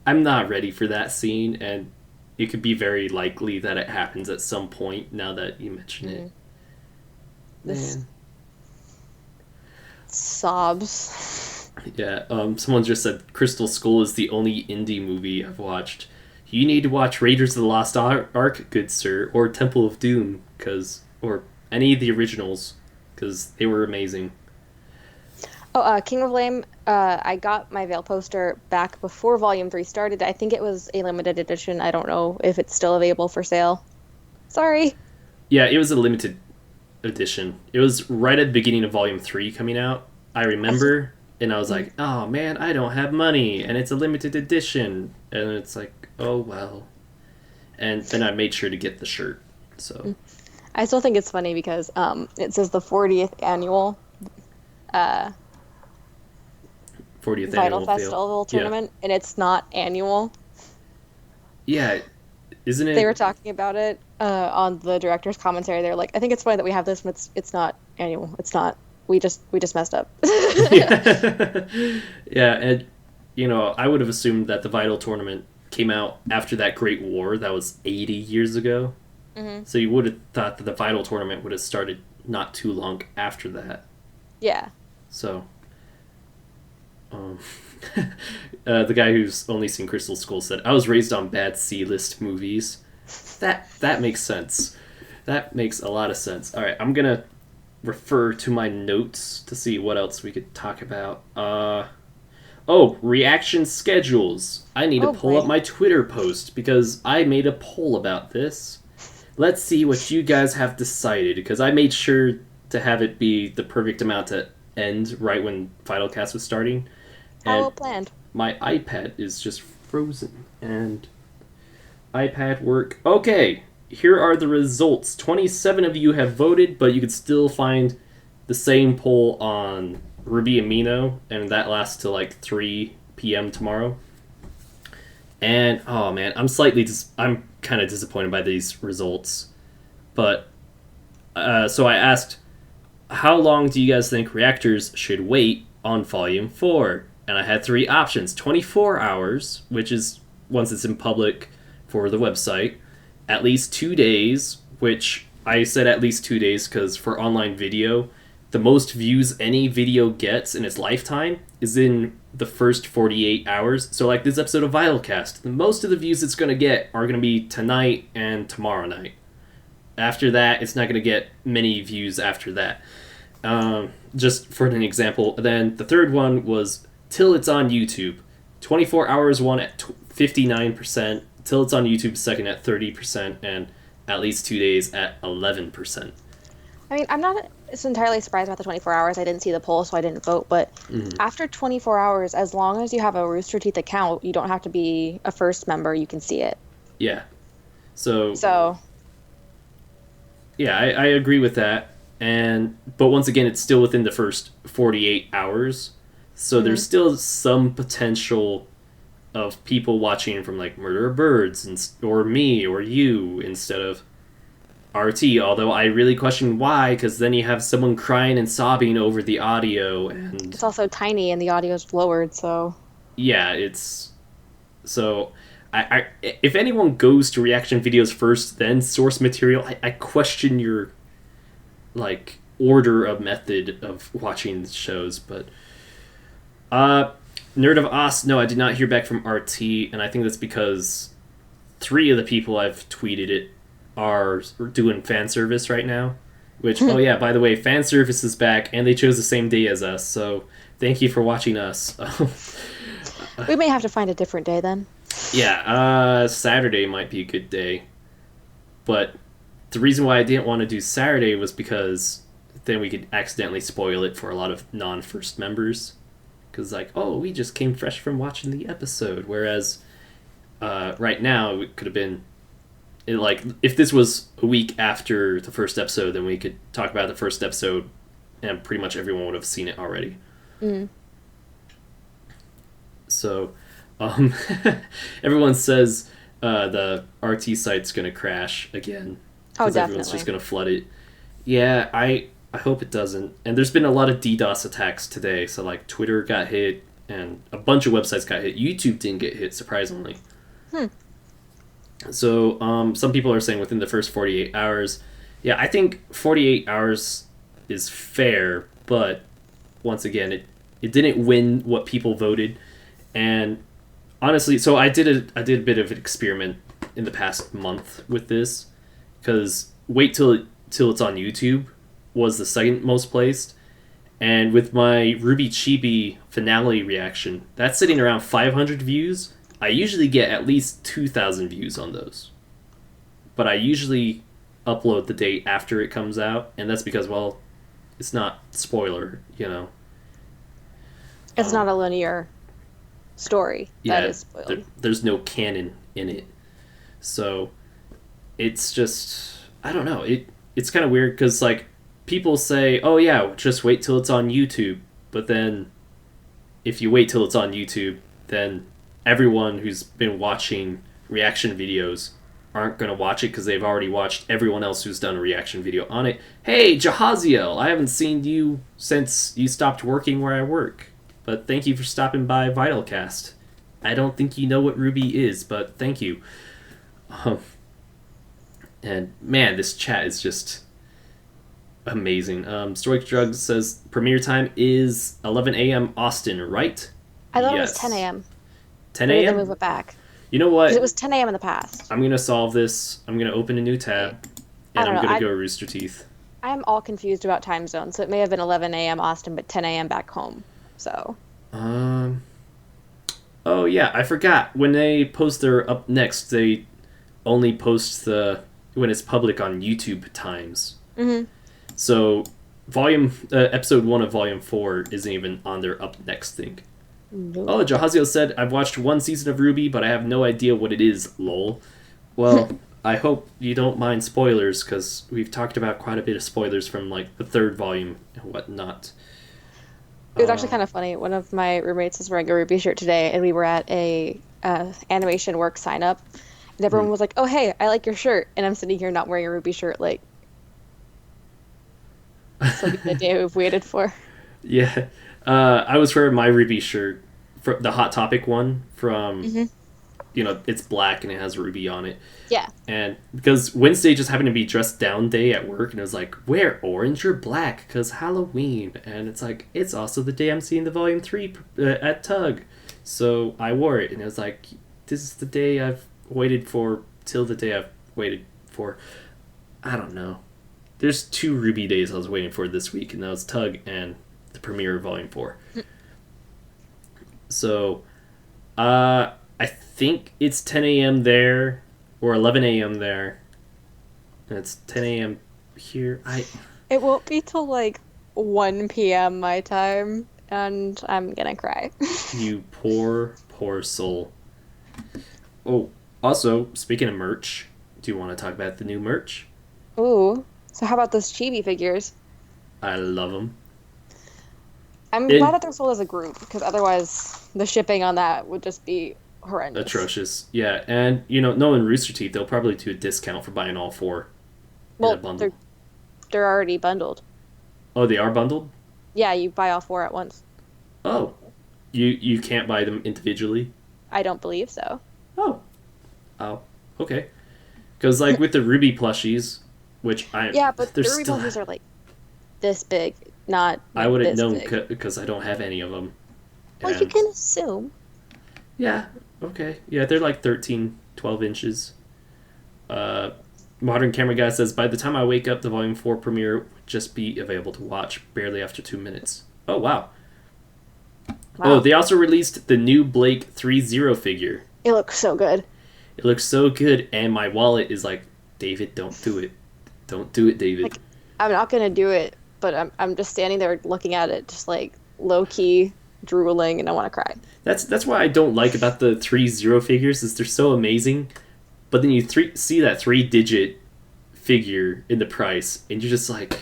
I'm not ready for that scene, and it could be very likely that it happens at some point, now that you mention it. Man. Sobs. Yeah, someone just said Crystal Skull is the only indie movie I've watched. You need to watch Raiders of the Lost Ark, good sir, or Temple of Doom, or any of the originals, because they were amazing. Oh, King of Lame, I got my Veil poster back before Volume 3 started. I think it was a limited edition. I don't know if it's still available for sale. Sorry. Yeah, it was a limited edition. It was right at the beginning of Volume 3 coming out, I remember, And I was like, oh man, I don't have money, and it's a limited edition. And it's like, oh well. And then I made sure to get the shirt. So I still think it's funny because it says the 40th annual 40th Vital annual Festival tournament, and it's not annual. Yeah, isn't it? They were talking about it on the director's commentary. They're like, I think it's funny that we have this, but it's not annual. It's not. We just messed up. Yeah. Yeah, and I would have assumed that the Vital tournament came out after that Great War that was 80 years ago. Mm-hmm. So you would have thought that the Vital tournament would have started not too long after that. Yeah. So, the guy who's only seen Crystal Skull said, "I was raised on bad C-list movies." That makes sense. That makes a lot of sense. All right, I'm gonna refer to my notes to see what else we could talk about. Reaction schedules. I need to pull up my Twitter post because I made a poll about this. Let's see what you guys have decided, because I made sure to have it be the perfect amount to end right when VYTALCast was starting. How well planned. My iPad is just frozen. And iPad work. Okay, here are the results. 27 of you have voted, but you could still find the same poll on Ruby Amino, and that lasts till like 3 p.m. tomorrow. And oh man, I'm kind of disappointed by these results. But so I asked, how long do you guys think reactors should wait on Volume 4? And I had 3 options: 24 hours, which is once it's in public for the website; at least 2 days, which I said at least 2 days because for online video, the most views any video gets in its lifetime is in the first 48 hours. So like this episode of VYTALCast, the most of the views it's going to get are going to be tonight and tomorrow night. After that, it's not going to get many views after that. Just for an example. Then the third one was till it's on YouTube. 24 hours one at 59%, till it's on YouTube second at 30%, and at least 2 days at 11%. I mean, I'm not entirely surprised about the 24 hours. I didn't see the poll, so I didn't vote. But after 24 hours, as long as you have a RoosterTeeth account, you don't have to be a first member. You can see it. Yeah. So yeah, I agree with that. But once again, it's still within the first 48 hours. So there's still some potential of people watching from like Murder of Birds or me or you instead of RT, although I really question why, because then you have someone crying and sobbing over the audio, and it's also tiny and the audio's lowered, so yeah, it's so I if anyone goes to reaction videos first then source material, I question your like order of method of watching shows. But Nerd of Os, no, I did not hear back from RT, and I think that's because 3 of the people I've tweeted it are doing fan service right now. Which, oh yeah, by the way, fan service is back, and they chose the same day as us, so thank you for watching us. We may have to find a different day then. Yeah, Saturday might be a good day. But the reason why I didn't want to do Saturday was because then we could accidentally spoil it for a lot of non-first members. Because, like, oh, we just came fresh from watching the episode. Whereas, right now, it could have been, like, if this was a week after the first episode, then we could talk about the first episode, and pretty much everyone would have seen it already. So, everyone says the RT site's going to crash again. Oh, definitely. Everyone's just going to flood it. Yeah, I hope it doesn't. And there's been a lot of DDoS attacks today. So, like, Twitter got hit, and a bunch of websites got hit. YouTube didn't get hit, surprisingly. So, some people are saying within the first 48 hours. Yeah, I think 48 hours is fair, but once again, it didn't win what people voted. And honestly, so I did a bit of an experiment in the past month with this, because wait till it's on YouTube was the second most placed, and with my Ruby Chibi finale reaction, that's sitting around 500 views. I usually get at least 2,000 views on those, but I usually upload the day after it comes out, and that's because, well, it's not spoiler, you know. It's not a linear story that Yeah, is spoiled. there's no canon in it. So it's just, I don't know. It's kind of weird because like people say, "Oh yeah, just wait till it's on YouTube," but then if you wait till it's on YouTube, then everyone who's been watching reaction videos aren't going to watch it because they've already watched everyone else who's done a reaction video on it. Hey, Jahaziel, I haven't seen you since you stopped working where I work, but thank you for stopping by VYTALCast. I don't think you know what Ruby is, but thank you. Um, and man, this chat is just amazing. Stoic Drugs says premiere time is 11 a.m. Austin, right? I thought it was 10 a.m. 10 Maybe they a.m. move it back. You know Because it what? was 10 a.m. in the past. I'm gonna solve this. I'm gonna open a new tab, I and don't I'm know. gonna go Rooster Teeth. I'm all confused about time zones, so it may have been 11 a.m. Austin, but 10 a.m. back home. So Um. Oh yeah, I forgot. When they post their up next, they only post the when it's public on YouTube times. hmm So episode 1 of volume 4 isn't even on their up next thing. Nope. Oh, Jahaziel said, I've watched one season of Ruby, but I have no idea what it is, lol. Well, I hope you don't mind spoilers, because we've talked about quite a bit of spoilers from, like, the 3rd volume and whatnot. It was actually kind of funny. One of my roommates is wearing a Ruby shirt today, and we were at a animation work sign up, and everyone was like, "Oh, hey, I like your shirt," and I'm sitting here not wearing a Ruby shirt, like, so the day we've waited for. Yeah. I was wearing my Ruby shirt, from the Hot Topic one, from, it's black and it has Ruby on it. Yeah. And because Wednesday just happened to be dressed down day at work, and it was like, wear orange or black, because Halloween. And it's like, it's also the day I'm seeing the Volume 3 at Tug. So I wore it, and it was like, this is the day I've waited for, till the day I've waited for. I don't know. There's 2 Ruby days I was waiting for this week, and that was Tug and the premiere of Volume 4. So, I think it's 10 a.m. there, or 11 a.m. there. And it's 10 a.m. here. It won't be till like 1 p.m. my time, and I'm gonna cry. You poor, poor soul. Oh, also, speaking of merch, do you want to talk about the new merch? Ooh. So how about those chibi figures? I love them. I'm glad that they're sold as a group, because otherwise the shipping on that would just be horrendous. Atrocious. Yeah, and, knowing Rooster Teeth, they'll probably do a discount for buying all 4 in a bundle. They're already bundled. Oh, they are bundled? Yeah, you buy all 4 at once. Oh. You can't buy them individually? I don't believe so. Oh. Okay. Because, like, with the Ruby plushies, which Yeah, but the Ruby plushies are, like, this big, not I wouldn't know big. because I don't have any of them. Well, you can assume. Yeah, okay. Yeah, they're like 13, 12 inches. Modern Camera Guy says, by the time I wake up, the Volume 4 premiere would just be available to watch barely after 2 minutes. Oh, wow. Oh, they also released the new Blake 3-0 figure. It looks so good. It looks so good, and my wallet is like, David, don't do it. Don't do it, David. Like, I'm not going to do it, but I'm just standing there looking at it, just like low-key drooling, and I want to cry. That's why I don't like about the 3-0 figures, is they're so amazing, but then you see that 3-digit figure in the price, and you're just like,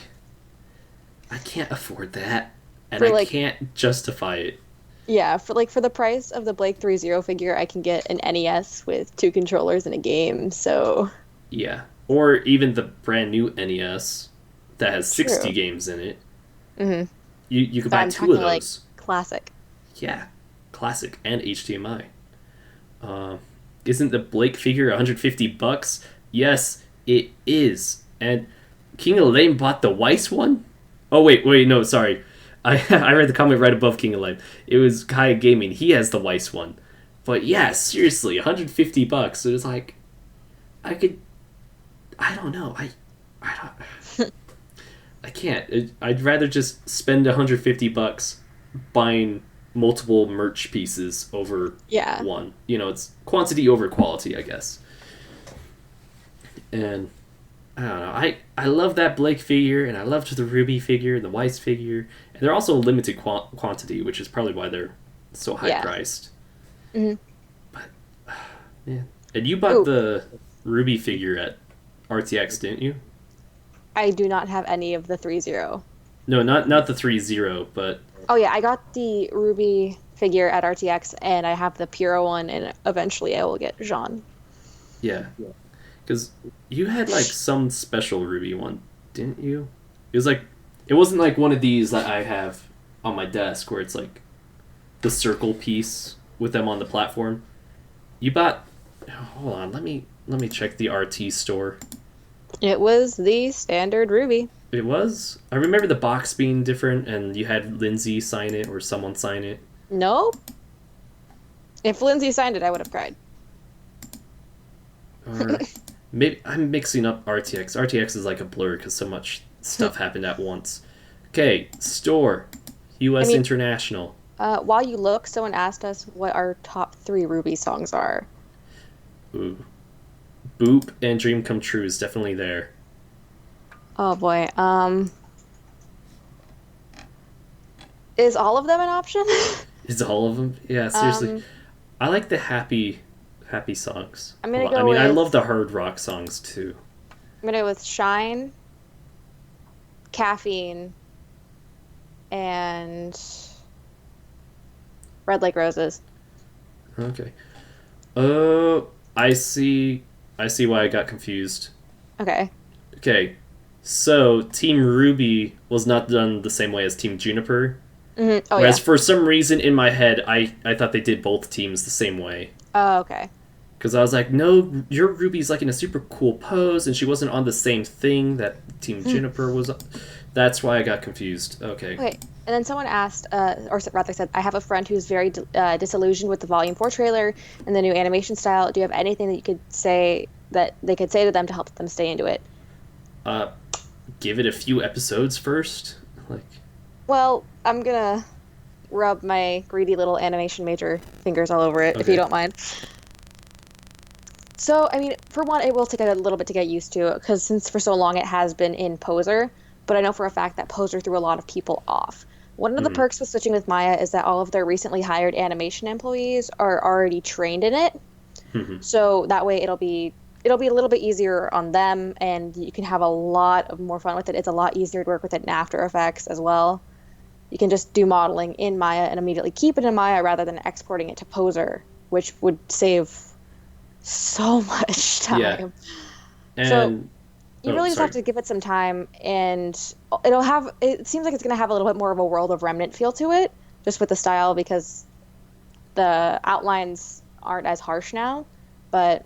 I can't afford that, and I can't justify it. Yeah, for the price of the Blake 3-0 figure, I can get an NES with 2 controllers and a game, so... Yeah, or even the brand new NES that has 60 games in it. Mm-hmm. You could buy 2 of those. Like, classic. Yeah, classic and HDMI. Isn't the Blake figure $150? Yes, it is. And King of Lame bought the Weiss one? Oh, wait, no, sorry. I read the comment right above King of Lame. It was Kaya Gaming. He has the Weiss one. But yeah, seriously, $150. It was like, I don't know. I can't. I'd rather just spend $150 buying multiple merch pieces over one. It's quantity over quality, I guess. And I don't know. I love that Blake figure, and I loved the Ruby figure, and the Weiss figure, and they're also a limited quantity, which is probably why they're so high Yeah. priced. Hmm. But yeah, and you bought Ooh, the Ruby figure at RTX, didn't you? I do not have any of the 3-0. No, not the 3-0, but Oh yeah, I got the Ruby figure at RTX, and I have the Pura one, and eventually I will get Jean. yeah, because you had like some special Ruby one, didn't you? It was like it wasn't like one of these that I have on my desk where it's like the circle piece with them on the platform. You bought. Hold on, let me check the RT store. It was the standard Ruby. It was. I remember the box being different, and you had Lindsay sign it or someone sign it. Nope. If Lindsay signed it, I would have cried. Or maybe I'm mixing up RTX. RTX is like a blur because so much stuff happened at once. Okay, store, I U.S. mean, International. while you look, someone asked us what our top 3 Ruby songs are. Ooh, Boop and Dream Come True is definitely there. Oh boy. Is all of them an option? Is all of them? Yeah, seriously. um, I like the happy songs I'm a gonna lot. I go mean, I with love the hard rock songs too. Shine, Caffeine, and Red Like Roses. Okay. Oh, I see why I got confused. Okay. Okay. So, Team Ruby was not done the same way as Team Juniper. Oh Whereas yeah. for some reason in my head, I thought they did both teams the same way. Oh, okay. Because I was like, no, your Ruby's like in a super cool pose, and she wasn't on the same thing that Team Juniper was on. That's why I got confused. Okay. Okay, and then someone asked, or rather said, I have a friend who's very disillusioned with the Volume 4 trailer and the new animation style. Do you have anything that you could say that they could say to them to help them stay into it? Uh, give it a few episodes first. Like, Well, I'm gonna rub my greedy little animation major fingers all over it, if you okay. don't mind. So, I mean, for one, it will take a little bit to get used to, because since for so long it has been in Poser, but I know for a fact that Poser threw a lot of people off. One of the Mhm. perks with switching with Maya is that all of their recently hired animation employees are already trained in it, Mhm. so that way it'll be a little bit easier on them, and you can have a lot of more fun with it. It's a lot easier to work with it in After Effects as well. You can just do modeling in Maya and immediately keep it in Maya rather than exporting it to Poser, which would save so much Yeah. time. So And you oh, really just have sorry. to give it some time, and it seems like it's going to have a little bit more of a World of Remnant feel to it, just with the style, because the outlines aren't as harsh now, but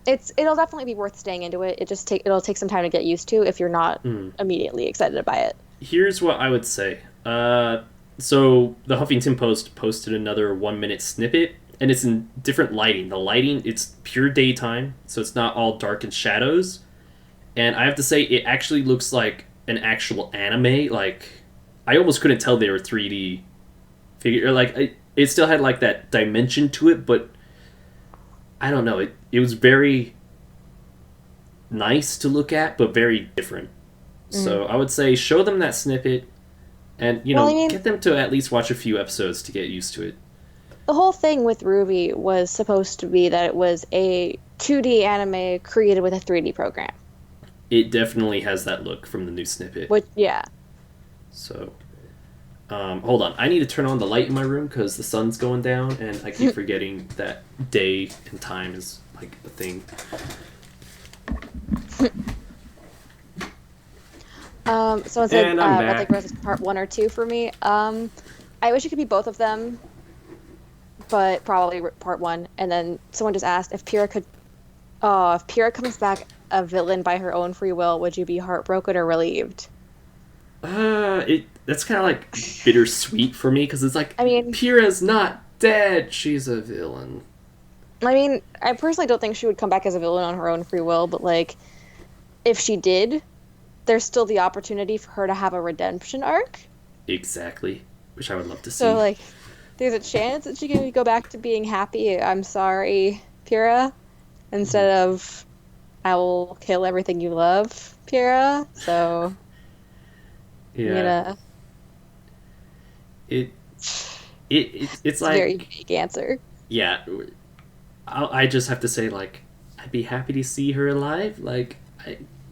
it'll definitely be worth staying into it. It'll take some time to get used to if you're not Mm. immediately excited by it. Here's what I would say. So the Huffington Post posted another 1 minute snippet, and it's in different lighting. The lighting, it's pure daytime, so it's not all dark and shadows. And I have to say, it actually looks like an actual anime. Like, I almost couldn't tell they were 3D figure. Like, it still had like that dimension to it, but I don't know. It was very nice to look at, but very different. Mm. So I would say show them that snippet, and Well, I mean, get them to at least watch a few episodes to get used to it. the whole thing with Ruby was supposed to be that it was a 2D anime created with a 3D program. It definitely has that look from the new snippet. Which, yeah. So, hold on. I need to turn on the light in my room because the sun's going down, and I keep forgetting that day and time is like a thing. Someone said And I'm Red Lake back. Rose is part 1 or 2 for me. I wish it could be both of them, but probably part 1. And then someone just asked if if Pyrrha comes back a villain by her own free will, would you be heartbroken or relieved? That's kind of like bittersweet for me because it's like I mean, Pyrrha's not dead. She's a villain. I personally don't think she would come back as a villain on her own free will, but like, if she did, there's still the opportunity for her to have a redemption arc. Exactly, which I would love to So see. like, there's a chance that she can go back to being happy. I'm sorry, Pyrrha, Mhm. instead of I will kill everything you love, Pyrrha. So I'm Yeah, gonna. it it's It's a very like, vague answer. yeah, I just have to say, like, I'd be happy to see her alive. Like,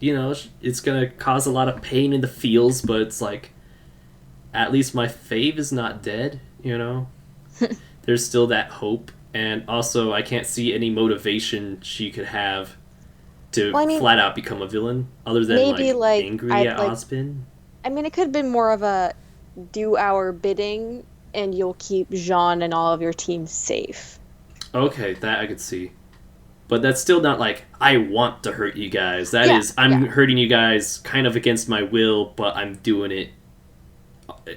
it's gonna cause a lot of pain in the feels, but it's like, at least my fave is not dead. There's still that hope, and also I can't see any motivation she could have to Well, I mean, flat out become a villain other than maybe like like angry I'd at like. Ozpin. I mean, it could have been more of a do our bidding, and you'll keep Jean and all of your team safe. Okay, that I could see. But that's still not like I want to hurt you guys. That Yeah, is, I'm yeah, hurting you guys kind of against my will, but I'm doing it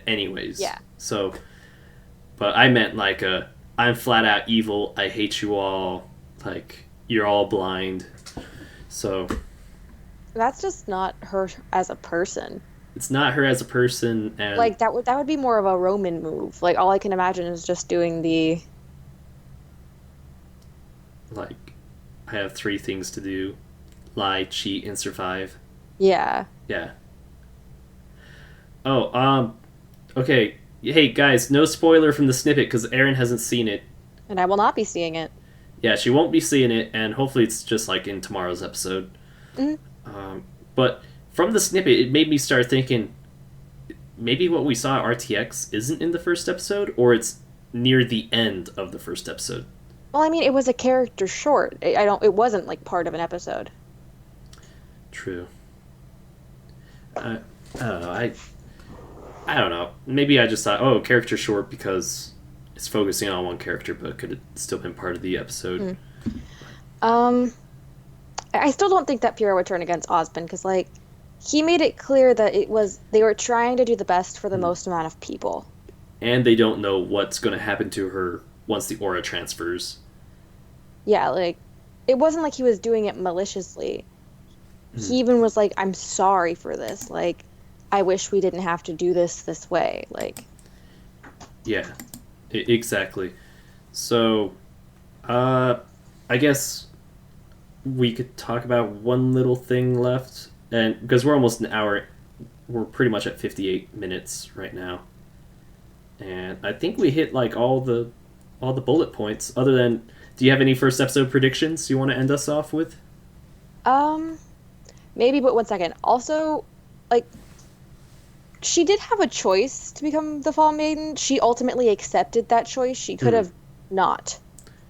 anyways. yeah. So, but I meant like I'm flat out evil. I hate you all. Like, you're all blind. So That's just not her as a person. it's not her as a person, and Like that would be more of a Roman move. Like all I can imagine is just doing the like, I have three things to do: lie, cheat, and survive. yeah. Yeah. Oh, okay. Hey guys, no spoiler from the snippet because Erin hasn't seen it. And I will not be seeing it. Yeah, she won't be seeing it, and hopefully it's just like in tomorrow's episode. Mhm. But from the snippet, it made me start thinking maybe what we saw at RTX isn't in the first episode, or it's near the end of the first episode. Well, I mean, it was a character short. I don't. It wasn't like part of an episode. True. I don't know. I don't know. Maybe I just thought, oh, character short because it's focusing on one character, but it could have still been part of the episode. Um, I still don't think that Pyrrha would turn against Osmond because, like, he made it clear that they were trying to do the best for the most amount of people. And they don't know what's going to happen to her once the aura transfers. Yeah, like, it wasn't like he was doing it maliciously. He even was like, "I'm sorry for this. Like, I wish we didn't have to do this way." Like, Yeah, exactly. So, I guess we could talk about one little thing left, and because we're almost an hour, we're pretty much at 58 minutes right now, and I think we hit like all the bullet points. Other than, do you have any first episode predictions you want to end us off with? um, maybe, but one second. Also, like, she did have a choice to become the Fall Maiden. She ultimately accepted that choice. She could have not.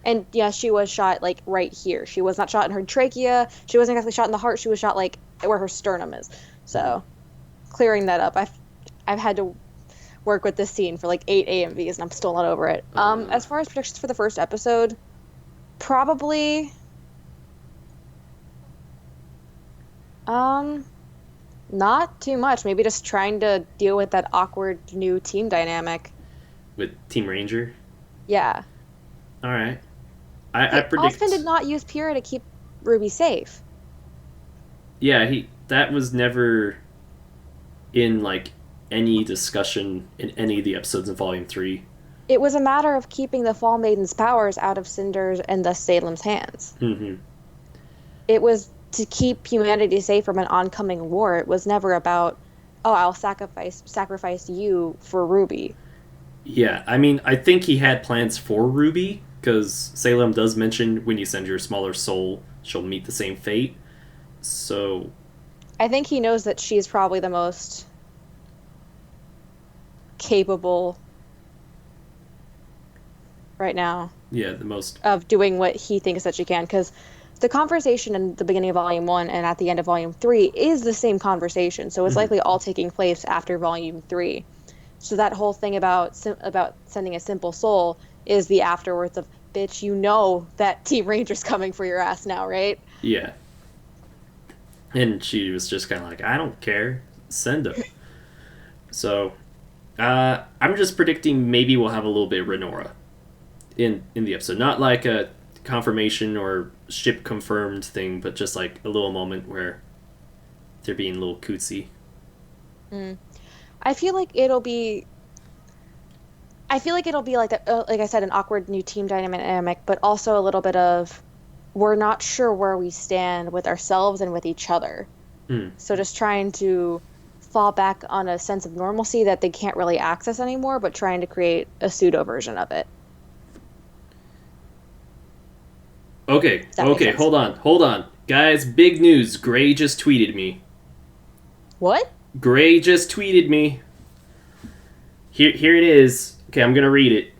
And yeah, she was shot like right here. She was not shot in her trachea. She wasn't exactly shot in the heart. She was shot like where her sternum is. So, clearing that up. I've had to work with this scene for like 8 AMVs and I'm still not over it. As far as predictions for the first episode, probably not too much. Maybe just trying to deal with that awkward new team dynamic. With Team Ranger? Yeah. All right. I predict. Osmond did not use Pyrrha to keep Ruby safe. Yeah, that was never in like any discussion in any of the episodes in Volume 3. It was a matter of keeping the Fall Maiden's powers out of Cinder's and thus Salem's hands. Mm-hmm. It was to keep humanity safe from an oncoming war. It was never about, oh, I'll sacrifice you for Ruby. Yeah, I mean, I think he had plans for Ruby, because Salem does mention when you send your smaller soul, she'll meet the same fate. So, I think he knows that she's probably the most capable right now yeah, the most. of doing what he thinks that she can, because the conversation in the beginning of Volume 1 and at the end of Volume 3 is the same conversation, so it's likely all taking place after Volume 3. So that whole thing about sending a simple soul is the afterwards of, bitch, you know that Team Ranger's coming for your ass now, right? Yeah. And she was just kind of like, I don't care. Send him. So, I'm just predicting maybe we'll have a little bit of Renora in the episode. Not like a confirmation or ship confirmed thing, but just like a little moment where they're being a little cutesy. I feel like it'll be like like I said, an awkward new team dynamic, but also a little bit of we're not sure where we stand with ourselves and with each other. Hmm. So just trying to fall back on a sense of normalcy that they can't really access anymore, but trying to create a pseudo version of it. Okay, Does that make sense? hold on. Guys, big news. Gray just tweeted me. What? Gray just tweeted me. Here it is. Okay, I'm gonna read it.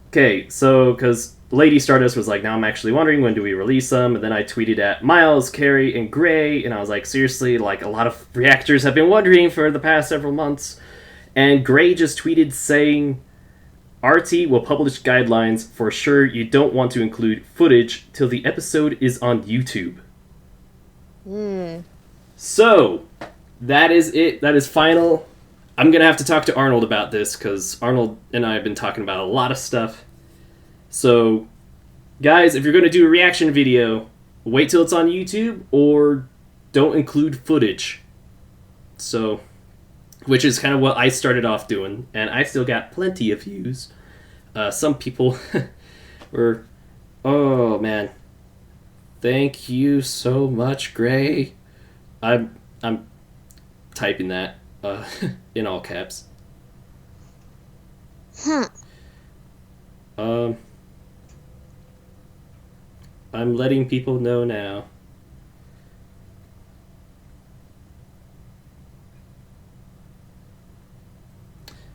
Okay, so, because Lady Stardust was like, now I'm actually wondering, when do we release them? And then I tweeted at Miles, Carrie, and Gray, and I was like, seriously, like, a lot of reactors have been wondering for the past several months. And Gray just tweeted saying, RT will publish guidelines for sure you don't want to include footage till the episode is on YouTube. So, that is it. That is final. I'm going to have to talk to Arnold about this, because Arnold and I have been talking about a lot of stuff. So, guys, if you're going to do a reaction video, wait till it's on YouTube, or don't include footage. So, which is kind of what I started off doing, and I still got plenty of views. Some people were, oh man, thank you so much, Gray. I'm typing that in all caps. I'm letting people know now.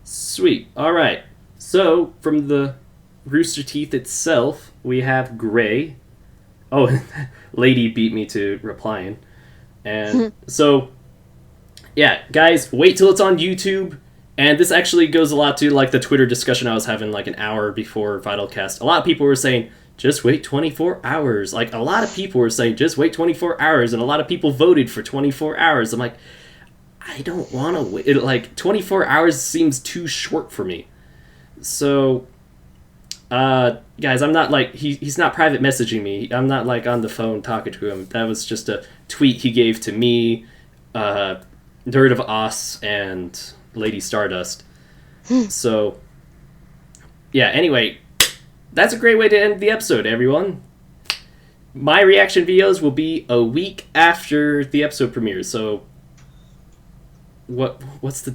Sweet. All right. So, from the RoosterTeeth itself, we have Gray. Oh, Lady beat me to replying. And so, yeah, guys, wait till it's on YouTube. And this actually goes a lot to, like, the Twitter discussion I was having, like, an hour before VYTALCast. A lot of people were saying, just wait 24 hours. Like, a lot of people were saying, just wait 24 hours. And a lot of people voted for 24 hours. I'm like, I don't want to wait. Like, 24 hours seems too short for me. So, guys, I'm not, like, he's not private messaging me. I'm not, like, on the phone talking to him. That was just a tweet he gave to me, Nerd of Oz, and Lady Stardust. So, yeah, anyway, that's a great way to end the episode, everyone. My reaction videos will be a week after the episode premieres, so what's the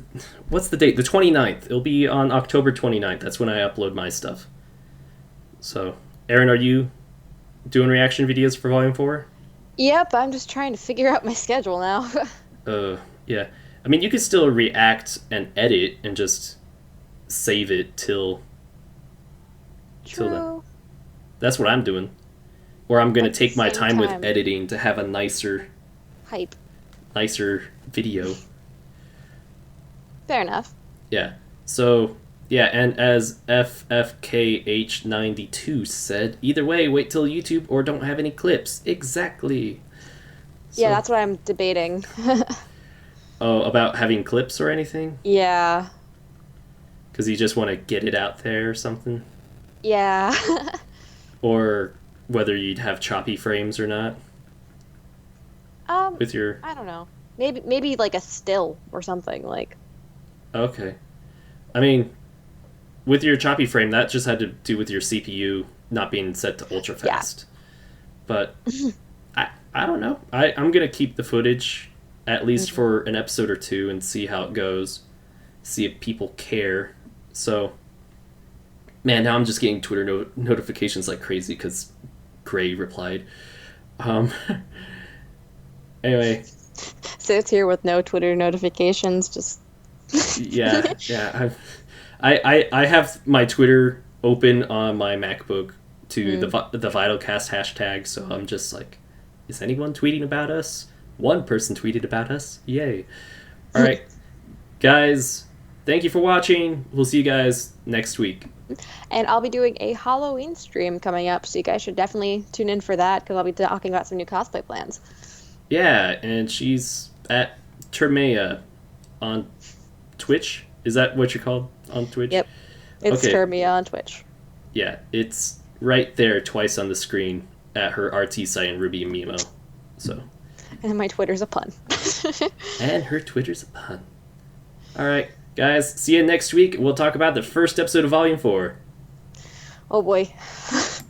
date? The 29th. It'll be on October 29th. That's when I upload my stuff. So, Aaron, are you doing reaction videos for Volume 4? Yep, I'm just trying to figure out my schedule now. Yeah. I mean, you could still react and edit and just save it till then. That's what I'm doing. Or I'm going to take my time with editing to have a nicer video. Fair enough. Yeah. So, yeah, and as FFKH92 said, either way, wait till YouTube or don't have any clips. Exactly. So, yeah, that's what I'm debating. oh, about having clips or anything? Yeah. Because you just want to get it out there or something? Yeah. Or whether you'd have choppy frames or not? With your... I don't know. Maybe like a still or something, like... Okay. I mean, with your choppy frame, that just had to do with your CPU not being set to ultra fast. Yeah. But I don't know. I'm going to keep the footage at least for an episode or two and see how it goes. See if people care. So, man, now I'm just getting Twitter notifications like crazy because Gray replied. Anyway. Sits here with no Twitter notifications, just... yeah. I have my Twitter open on my MacBook to the VYTALCast hashtag, so I'm just like, is anyone tweeting about us? One person tweeted about us. Yay. All right, guys, thank you for watching. We'll see you guys next week. And I'll be doing a Halloween stream coming up, so you guys should definitely tune in for that, because I'll be talking about some new cosplay plans. Yeah, and she's at Termea on Twitch. Is that what you're called on Twitch? Yep. It's okay. Termea on Twitch. Yeah, it's right there twice on the screen at her RT site in Ruby and Mimo. So. And my Twitter's a pun. And her Twitter's a pun. All right, guys. See you next week. We'll talk about the first episode of Volume 4. Oh boy.